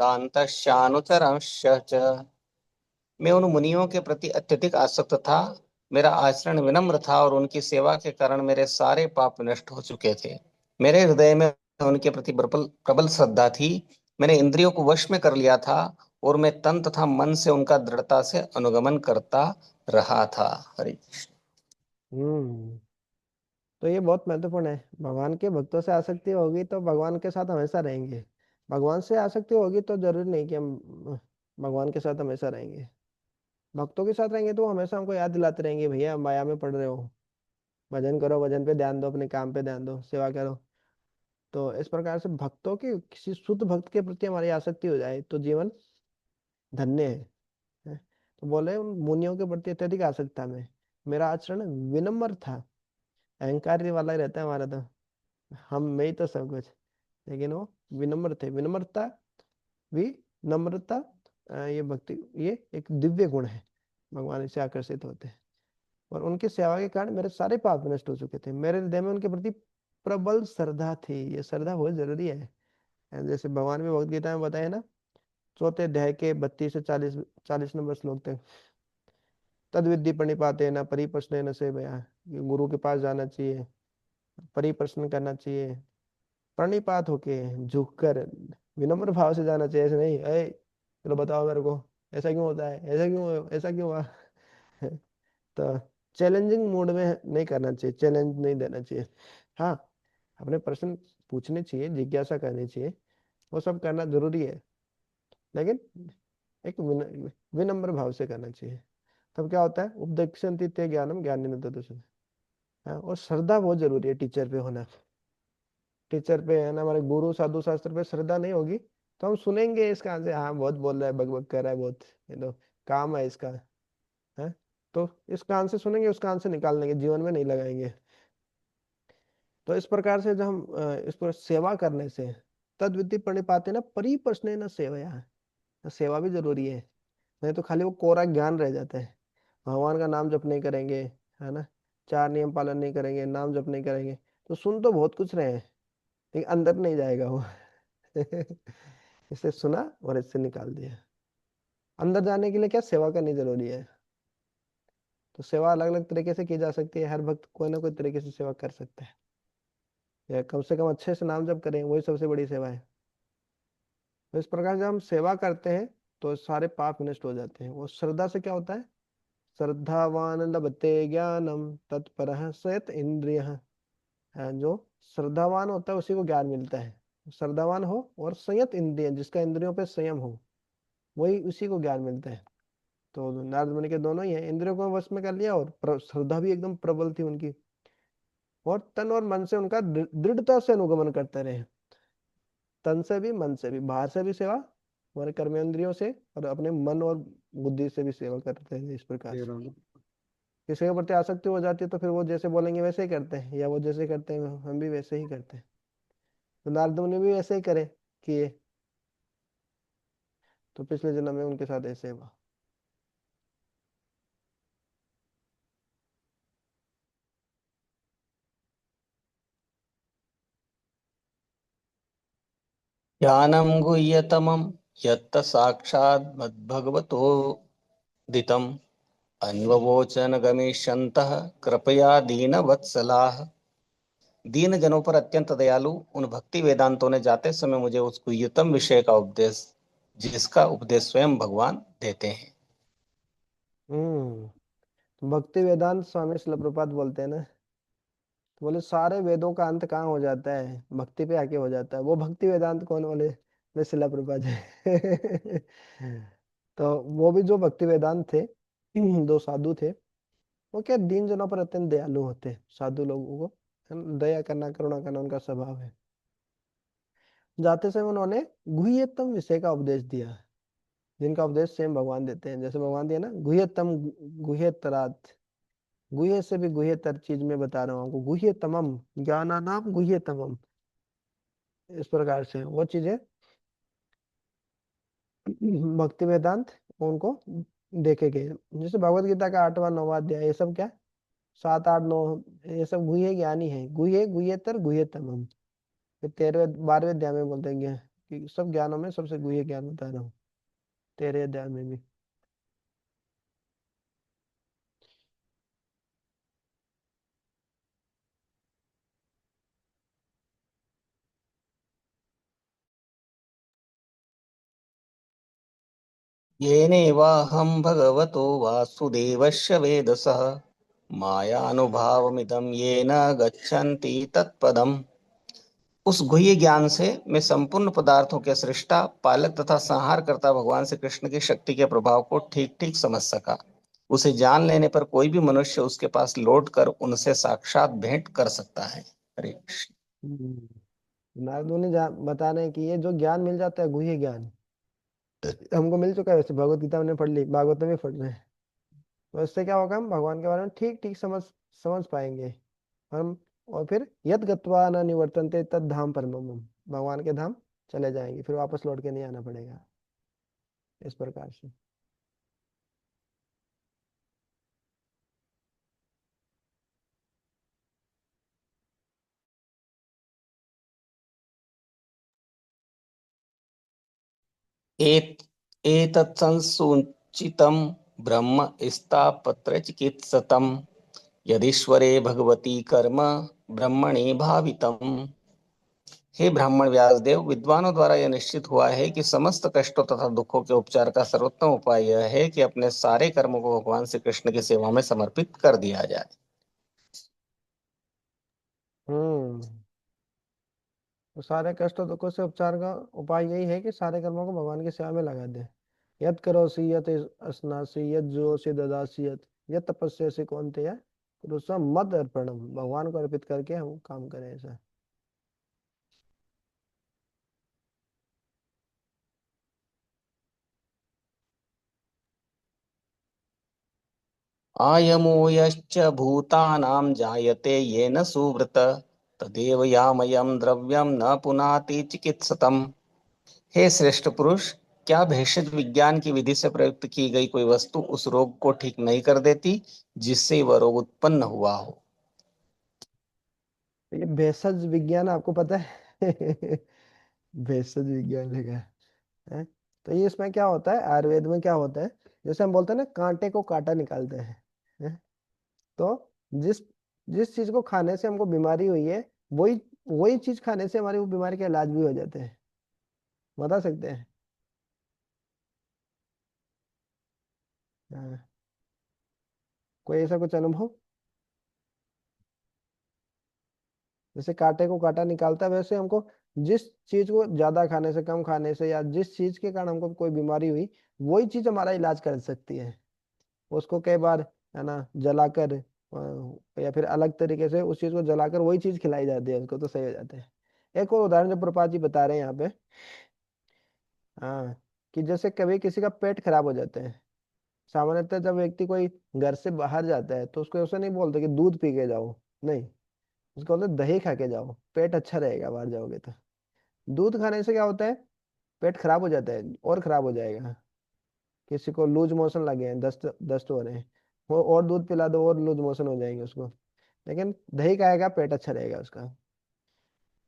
दान्तस्यानुचरस्य च। मैं उन मुनियों के प्रति अत्यधिक आसक्त था। मेरा आचरण विनम्र था और उनकी सेवा के कारण मेरे सारे पाप नष्ट हो चुके थे। मेरे हृदय में उनके प्रति प्रबल प्रबल श्रद्धा थी। मैंने इंद्रियों को वश में कर लिया था और मैं तन तथा मन से उनका दृढ़ता से अनुगमन करता रहा था। हरि कृष्ण। हम्म तो ये बहुत महत्वपूर्ण है। भगवान के भक्तों से आसक्ति होगी तो भगवान के साथ हमेशा रहेंगे, भगवान से आसक्ति होगी तो जरूरी नहीं कि हम भगवान के साथ हमेशा रहेंगे। भक्तों के साथ रहेंगे तो वो हमेशा हमको याद दिलाते रहेंगे, भैया माया में पड़ रहे हो, भजन करो, भजन पे ध्यान दो, अपने काम पे ध्यान दो, सेवा करो। तो इस प्रकार से भक्तों की, किसी शुद्ध भक्त के प्रति हमारी आसक्ति हो जाए तो जीवन धन्य है। हैं? तो बोले उन मुनियों के प्रति अत्यधिक आसक्त था मैं, मेरा आचरण विनम्र था। अहंकार वाला ही रहता है हमारा तो, हम में ही तो सब कुछ, लेकिन वो विनम्र थे। विनम्रता, विनम्रता, ये भक्ति, ये एक दिव्य गुण है, भगवान इससे आकर्षित होते हैं। और उनकी सेवा के कारण मेरे सारे पाप नष्ट हो चुके थे, मेरे हृदय में उनके प्रति प्रबल श्रद्धा थी। ये श्रद्धा बहुत जरूरी है। जैसे भगवान में भगवत गीता में बताया ना, चौथे अध्याय के 32 से 40 नंबर श्लोक तक, तद विद्धि प्रणिपाते न परिप्रश्न न सेवया, ये गुरु के पास जाना चाहिए, परिप्रश्न करना चाहिए, प्रणिपात होके झुककर विनम्र भाव से जाना चाहिए। ऐसे नहीं, अरे चलो बताओ मेरे को ऐसा क्यों होता है, ऐसा क्यों हुआ तो चैलेंजिंग मूड में नहीं करना चाहिए, चैलेंज नहीं देना चाहिए। हाँ, अपने प्रश्न पूछने चाहिए, जिज्ञासा करनी चाहिए, वो सब करना जरूरी है, लेकिन एक विनम्र भाव से करना चाहिए। तब क्या होता है, उपदेक्षन्ति ते ज्ञानम ज्ञानिन ददुषन। हाँ, और श्रद्धा बहुत जरूरी है टीचर पे होना। टीचर पे है ना, हमारे गुरु साधु शास्त्र पे श्रद्धा नहीं होगी तो हम सुनेंगे इसका से, हाँ बहुत बोल रहा है, बक बक कर रहा है बहुत, ये तो काम है इसका, है, तो इस कान से सुनेंगे, उस कान से निकाल देंगे, जीवन में नहीं लगाएंगे। तो इस प्रकार से जब हम इस पर सेवा करने से, तद विद्धि प्रणिपाते ना परिप्रश्न न सेवया, सेवा भी जरूरी है। नहीं तो खाली वो कोरा ज्ञान रह जाता है, भगवान का नाम जप नहीं करेंगे, है ना, चार नियम पालन नहीं करेंगे, नाम जप नहीं करेंगे, तो सुन तो बहुत कुछ रहे हैं लेकिन अंदर नहीं जाएगा वो इसे सुना और इससे निकाल दिया। अंदर जाने के लिए क्या सेवा करनी जरूरी है। तो सेवा अलग अलग तरीके से की जा सकती है, हर भक्त कोई ना कोई तरीके से सेवा कर सकता है, या कम से कम अच्छे से नाम जप करें, वही सबसे बड़ी सेवा है। तो इस प्रकार जब हम सेवा करते हैं तो सारे पाप नष्ट हो जाते हैं। और श्रद्धा से क्या होता है, श्रद्धावान लभते ज्ञानम तत्परः संयत इंद्रियः। जो श्रद्धावान होता है उसी को ज्ञान मिलता है। श्रद्धावान हो और संयत इंद्रिय, जिसका इंद्रियों पे संयम हो, वही उसी को ज्ञान मिलता है। तो नारद मुनि के दोनों ही है, इंद्रियों को वश में कर लिया और श्रद्धा भी एकदम प्रबल थी उनकी, और तन और मन से उनका दृढ़ता से अनुगमन करते रहे, तन से भी मन से भी, बाहर से भी सेवा हमारे कर्मेंद्रियों से और अपने मन और बुद्धि से भी सेवा करते हैं इस प्रकार से। किसी के प्रति आसक्ति हो जाती है तो फिर वो जैसे बोलेंगे वैसे ही करते हैं, या वो जैसे करते हैं हम भी वैसे ही करते हैं। तो नारद मुनि भी वैसे ही करे किए, तो पिछले जन्म में उनके साथ ऐसे हुआ। ज्ञानं गुह्यतमं यत्त साक्षात् मद्भगवतोदितम् अन्ववोचन गमिष्यन्तः कृपया दीनवत्सलाः। दीन जनों पर अत्यंत दयालु उन भक्ति वेदांतों ने जाते समय मुझे उस गुह्यतम विषय का उपदेश, जिसका उपदेश स्वयं भगवान देते हैं। भक्ति वेदांत स्वामी शिल प्रभुपाद बोलते हैं ना, तो बोले सारे वेदों का अंत कहाँ हो जाता है, भक्ति पे आके हो जाता है। वो भक्ति वेदांत कौन बोले? बोले शिला प्रभुपाद जी। तो वो भी जो भक्ति वेदांत थे, दो साधु थे, वो क्या दीन जनों पर अत्यंत दयालु होते हैं। साधु लोगों को दया करना, करुणा करना उनका स्वभाव है। जाते समय उन्होंने गुह्यतम विषय का उपदेश दिया, जिनका उपदेश स्वयं भगवान देते हैं। जैसे भगवान दिया ना, गुह्यतम गुह्यतरात, गुह्य से भी गुह्यतर चीज में बता रहा हूँ आपको, गुह्यतमम ज्ञानानाम गुह्यतमम, इस प्रकार से वो चीजें भक्ति वेदांत उनको देखे गए। जैसे भगवत गीता का 8वां 9वां अध्याय, ये सब क्या 7 8 9, ये सब गुह्य ज्ञान ही है। गुह्य गुह्यतर गुह्यतमम। फिर 13वें 12वें अध्याय में बोलते हैं कि सब ज्ञानों में सबसे गुह्य ज्ञान बता रहा हूँ, 13वें अध्याय में भी। येनेवाहं भगवतो वासुदेवस्य वेदसः मायानुभावमिदं येन गच्छन्ति तत्पदम्। उस गुह्य ज्ञान से मैं संपूर्ण पदार्थों के सृष्टा, पालक तथा संहार करता भगवान श्री कृष्ण की शक्ति के प्रभाव को ठीक ठीक समझ सका। उसे जान लेने पर कोई भी मनुष्य उसके पास लौट कर उनसे साक्षात भेंट कर सकता है। हरे कृष्ण। नारद मुनि बता रहे हैं कि ये जो ज्ञान मिल जाता है गुह्य ज्ञान, हमको मिल चुका है। वैसे भगवत गीता हमने पढ़ ली, भागवत में भी पढ़ रहे हैं। तो इससे क्या होगा, हम भगवान के बारे में ठीक ठीक समझ समझ पाएंगे हम। और फिर यद गत्वा न निवर्तन्ते तद धाम परमम, भगवान के धाम चले जाएंगे, फिर वापस लौट के नहीं आना पड़ेगा, इस प्रकार से। एत एतत् संसूचितं ब्रह्म स्थापत्र चिकित्सतम् यदीश्वरे भगवती कर्म ब्रह्मणि भावितम्। हे ब्राह्मण व्यासदेव, विद्वानों द्वारा यह निश्चित हुआ है कि समस्त कष्टों तथा दुखों के उपचार का सर्वोत्तम उपाय यह है कि अपने सारे कर्मों को भगवान श्री कृष्ण की सेवा में समर्पित कर दिया जाए। हम्म तो सारे कष्ट और दुखों से उपचार का उपाय यही है कि सारे कर्मों को भगवान की सेवा में लगा दे। यत करोसि यत अस्नासि यत जुहोसि ददासि यत तपस्यासि कौन्तेय कुरुष्व मद अर्पणम, भगवान को अर्पित करके हम काम करें ऐसा। आयमोयश्च भूतानां जायते येन सुवृत तदेव यामयं द्रव्यं न पुनाति चिकित्सतम्। हे श्रेष्ठ पुरुष, क्या भेषज विज्ञान की विधि से प्रयुक्त की गई कोई वस्तु उस रोग को ठीक नहीं कर देती जिससे वह रोग उत्पन्न हुआ हो? तो ये भेषज विज्ञान आपको पता है? भेषज विज्ञान लिखा है। तो ये इसमें क्या होता है, आयुर्वेद में क्या होता है, जैसे हम बोलते हैं ना कांटे को कांटा निकालते हैं। तो जिस जिस चीज को खाने से हमको बीमारी हुई है, वही वही चीज खाने से हमारी वो बीमारी के इलाज भी हो जाते हैं। बता सकते हैं? हाँ, कोई ऐसा कुछ अनुभव? जैसे कांटे को कांटा निकालता है, वैसे हमको जिस चीज को ज्यादा खाने से, कम खाने से, या जिस चीज के कारण हमको कोई बीमारी हुई, वही चीज हमारा इलाज कर सकती है। उसको कई बार है ना जलाकर, या फिर अलग तरीके से उस चीज को जलाकर वही चीज खिलाई जाती है उसको, तो सही हो जाते हैं। एक और उदाहरण जो प्रपात जी बता रहे हैं यहाँ पे। हाँ, कि जैसे कभी किसी का पेट खराब हो जाता है, सामान्यतः जब व्यक्ति कोई घर से बाहर जाता है तो उसको ऐसा नहीं बोलते कि दूध पी के जाओ, नहीं, उसको बोलते दही खा के जाओ, पेट अच्छा रहेगा बाहर जाओगे तो। दूध खाने से क्या होता है, पेट खराब हो जाता है और खराब हो जाएगा। किसी को लूज मोशन लगे हैं, दस्त दस्त हो रहे हैं, वो और दूध पिला दो और लूज मोशन हो जाएंगे उसको। लेकिन दही खाएगा पेट अच्छा रहेगा उसका।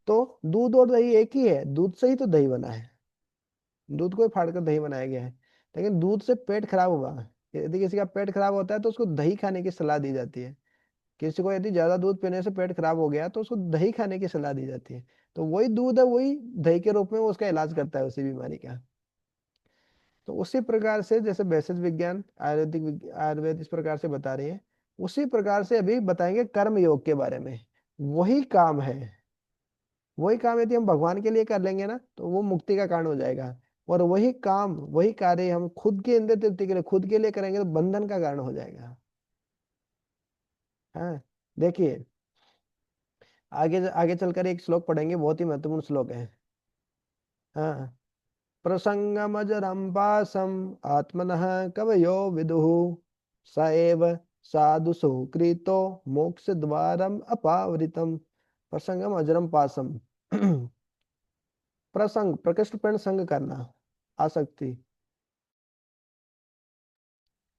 तो दूध और दही एक ही है, दूध से ही तो दही बना है, दूध को ही फाड़ कर दही बनाया गया है। लेकिन दूध से पेट खराब हुआ, यदि किसी का पेट खराब होता है तो उसको दही खाने की सलाह दी जाती है। किसी को यदि ज्यादा दूध पीने से पेट खराब हो गया तो उसको दही खाने की सलाह दी जाती है। तो वही दूध है, वही दही के रूप में वो उसका इलाज करता है उसी बीमारी का। तो उसी प्रकार से जैसे भेषज विज्ञान आयुर्वेद इस प्रकार से बता रही है, उसी प्रकार से अभी बताएंगे कर्म योग के बारे में। वही काम है, वही काम यदि हम भगवान के लिए कर लेंगे ना तो वो मुक्ति का कारण हो जाएगा। और वही काम वही कार्य हम खुद के इंद्रिय तृप्ति के लिए खुद के लिए करेंगे तो बंधन का कारण हो जाएगा। हाँ, देखिए, आगे आगे चलकर एक श्लोक पढ़ेंगे, बहुत ही महत्वपूर्ण श्लोक है। हाँ, प्रसंगमजरं पासम आत्मनः कवयो विदुः स एव साधु सुकृतो मोक्ष द्वारम अपावृतम। प्रसंगम अजरम पासम प्रसंग प्रकृष्ट प्रण संग करना, आसक्ति,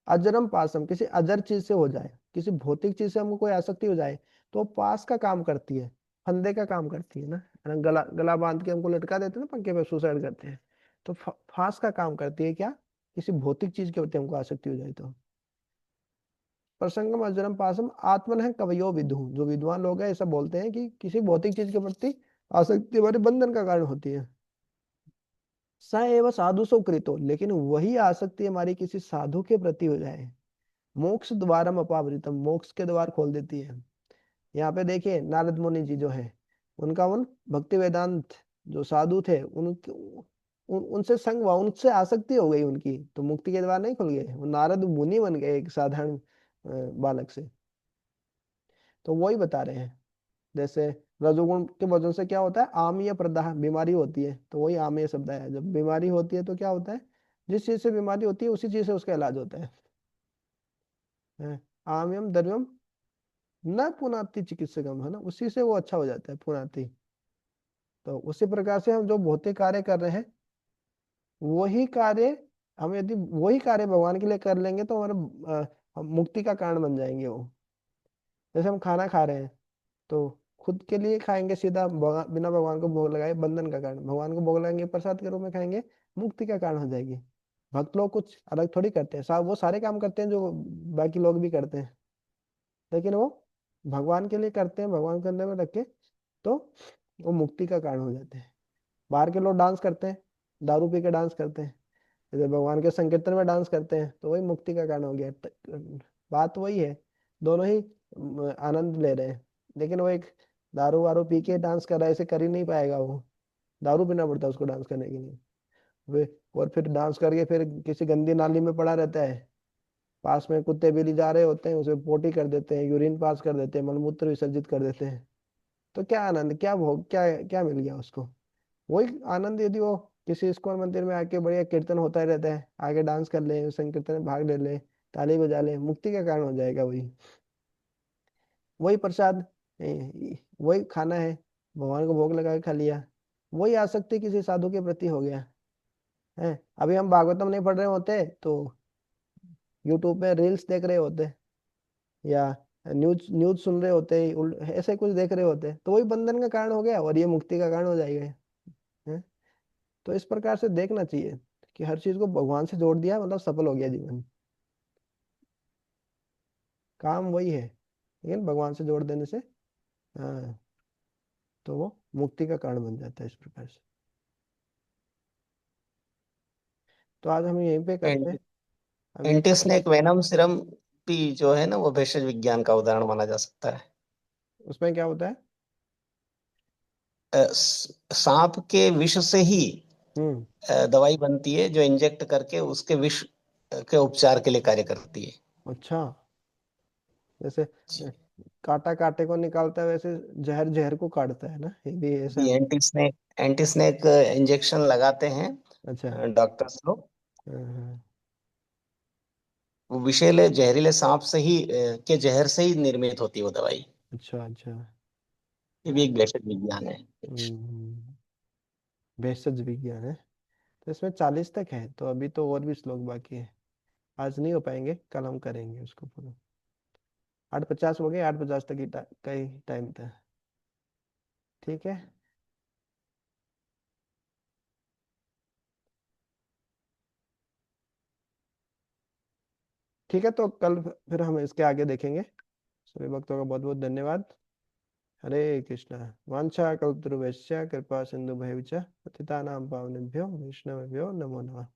अजरम पासम किसी अजर चीज से हो जाए, किसी भौतिक चीज से हमको कोई आसक्ति हो जाए तो वो पास का काम करती है, फंदे का काम करती है ना, गला गला बांध के हमको लटका देते हैं ना पंखे पे, सुसाइड करते हैं। तो फांस का काम करती है क्या, किसी भौतिक चीज के प्रति हमको आसक्ति हो जाए तो। प्रसंगम अजरम पासम आत्मन है कवयो विदु, जो विद्वान लोग हैं ऐसा बोलते हैं कि किसी भौतिक चीज के प्रति आसक्ति हमारे बंधन का कारण होती है। स एव साधु सुकृतो, लेकिन वही आसक्ति हमारी किसी साधु के प्रति हो जाए, मोक्ष द्वारम अपावृतम, मोक्ष के द्वार खोल देती है। यहाँ पे देखिए नारद मुनि जी जो है, उनका उन भक्ति वेदांत जो साधु थे उनसे संग हुआ, उनसे आसक्ति हो गई उनकी, तो मुक्ति के द्वार नहीं खुल गए, वो नारद मुनि बन गए एक साधारण बालक से। तो वही बता रहे हैं, जैसे रजोगुण के वजन से क्या होता है, आमीय प्रदाह बीमारी होती है, तो वही आमीय शब्द है, जब बीमारी होती है तो क्या होता है, जिस चीज से बीमारी होती है उसी चीज से उसका इलाज होता है। आम्यम द्रव्यम न पुनाति चिकित्सकम, है ना, उसी से वो अच्छा हो जाता है, पुनाति। तो उसी प्रकार से हम जो भौतिक कार्य कर रहे हैं वही कार्य, हम यदि वही कार्य भगवान के लिए कर लेंगे तो हमारे हम मुक्ति का कारण बन जाएंगे वो। जैसे हम खाना खा रहे हैं तो खुद के लिए खाएंगे सीधा, बिना भगवान को भोग लगाए, बंधन का कारण, भगवान को भोग लगाएंगे प्रसाद के रूप में खाएंगे, मुक्ति का कारण हो जाएगी। भक्त लोग कुछ अलग थोड़ी करते हैं, वो सारे काम करते हैं जो बाकी लोग भी करते हैं, लेकिन वो भगवान के लिए करते हैं, भगवान के अंदर में रख के, तो वो मुक्ति का कारण हो जाते हैं। बाहर के लोग डांस करते हैं, दारू पी के डांस करते हैं, जैसे भगवान के संकीर्तन में डांस करते हैं, तो वही मुक्ति का कारण हो गया। बात वही है, दोनों ही आनंद ले रहे हैं। लेकिन वो एक दारू वारू पी के डांस कर रहा है, ऐसे कर ही नहीं पाएगा वो, दारू पीना पड़ता है उसको डांस करने के लिए। वे और फिर डांस करके फिर किसी गंदी नाली में पड़ा रहता है, पास में कुत्ते बिल्ली जा रहे होते हैं, उसे पोटी कर देते हैं, यूरिन पास कर देते हैं, मलमूत्र विसर्जित कर देते हैं। तो क्या आनंद, क्या भोग, क्या क्या मिल गया उसको। वही आनंद यदि वो किसी इस्कॉन मंदिर में आके बढ़िया कीर्तन होता ही रहता है, आगे डांस कर ले, संकीर्तन में भाग ले ले, ताली बजा ले, मुक्ति का कारण हो जाएगा वही। वही प्रसाद, वही खाना है, भगवान को भोग लगा के खा लिया, वही आसक्ति किसी साधु के प्रति हो गया है। अभी हम भागवतम नहीं पढ़ रहे होते तो यूट्यूब पे रील्स देख रहे होते, या न्यूज न्यूज सुन रहे होते, ऐसे कुछ देख रहे होते, तो वही बंधन का कारण हो गया और ये मुक्ति का कारण हो जाएगा है। तो इस प्रकार से देखना चाहिए कि हर चीज को भगवान से जोड़ दिया मतलब सफल हो गया जीवन, काम वही है, लेकिन भगवान से जोड़ देने से हाँ, तो वो मुक्ति का कारण बन जाता है इस प्रकार से। तो आज हम यहीं पे करते हैं अभी। एंटीस्नेक वेनम सिरम भी जो है ना, वो भेषज विज्ञान का उदाहरण माना जा सकता है। उसमें क्या होता है। सांप के विष से ही हम्म। दवाई बनती है, जो इंजेक्ट करके उसके विष के उपचार के लिए कार्य करती है। अच्छा, जैसे जी। कांटा कांटे को निकालता है वैसे जहर जहर को काटता है ना, ये भी ऐसा जी, है। एंटीस्नेक इंजेक्शन लगाते हैं अच्छा। डॉक्टर्स लोग, हाँ, वो विषैले जहरीले सांप से ही के जहर से ही निर्मित होती है वो दवाई। अच्छा अच्छा। ये भी एक वैश्विक विज्ञान है। हम्म, भेषज विज्ञान है। तो इसमें 40 तक है, तो अभी तो और भी श्लोक बाकी है। आज नहीं हो पाएंगे, कल हम करेंगे उसको पूरा। 8:50 हो गए, 8:50 तक ही का ही टाइम था। ठीक है। ठीक है, तो कल फिर हम इसके आगे देखेंगे। सभी भक्तों का बहुत बहुत धन्यवाद। हरे कृष्णा। वांछा कल्पतरुभ्यश्च कृपा सिंधु भैवच पतितानां पावनेभ्यो वैष्णवेभ्यो नमो नमः।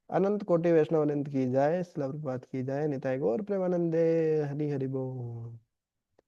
अनंत कोटि वैष्णव अनंत की जाए, शिला प्रभुपाद की जाए, निताई गौर प्रेमानंदे। हरि हरि बोल।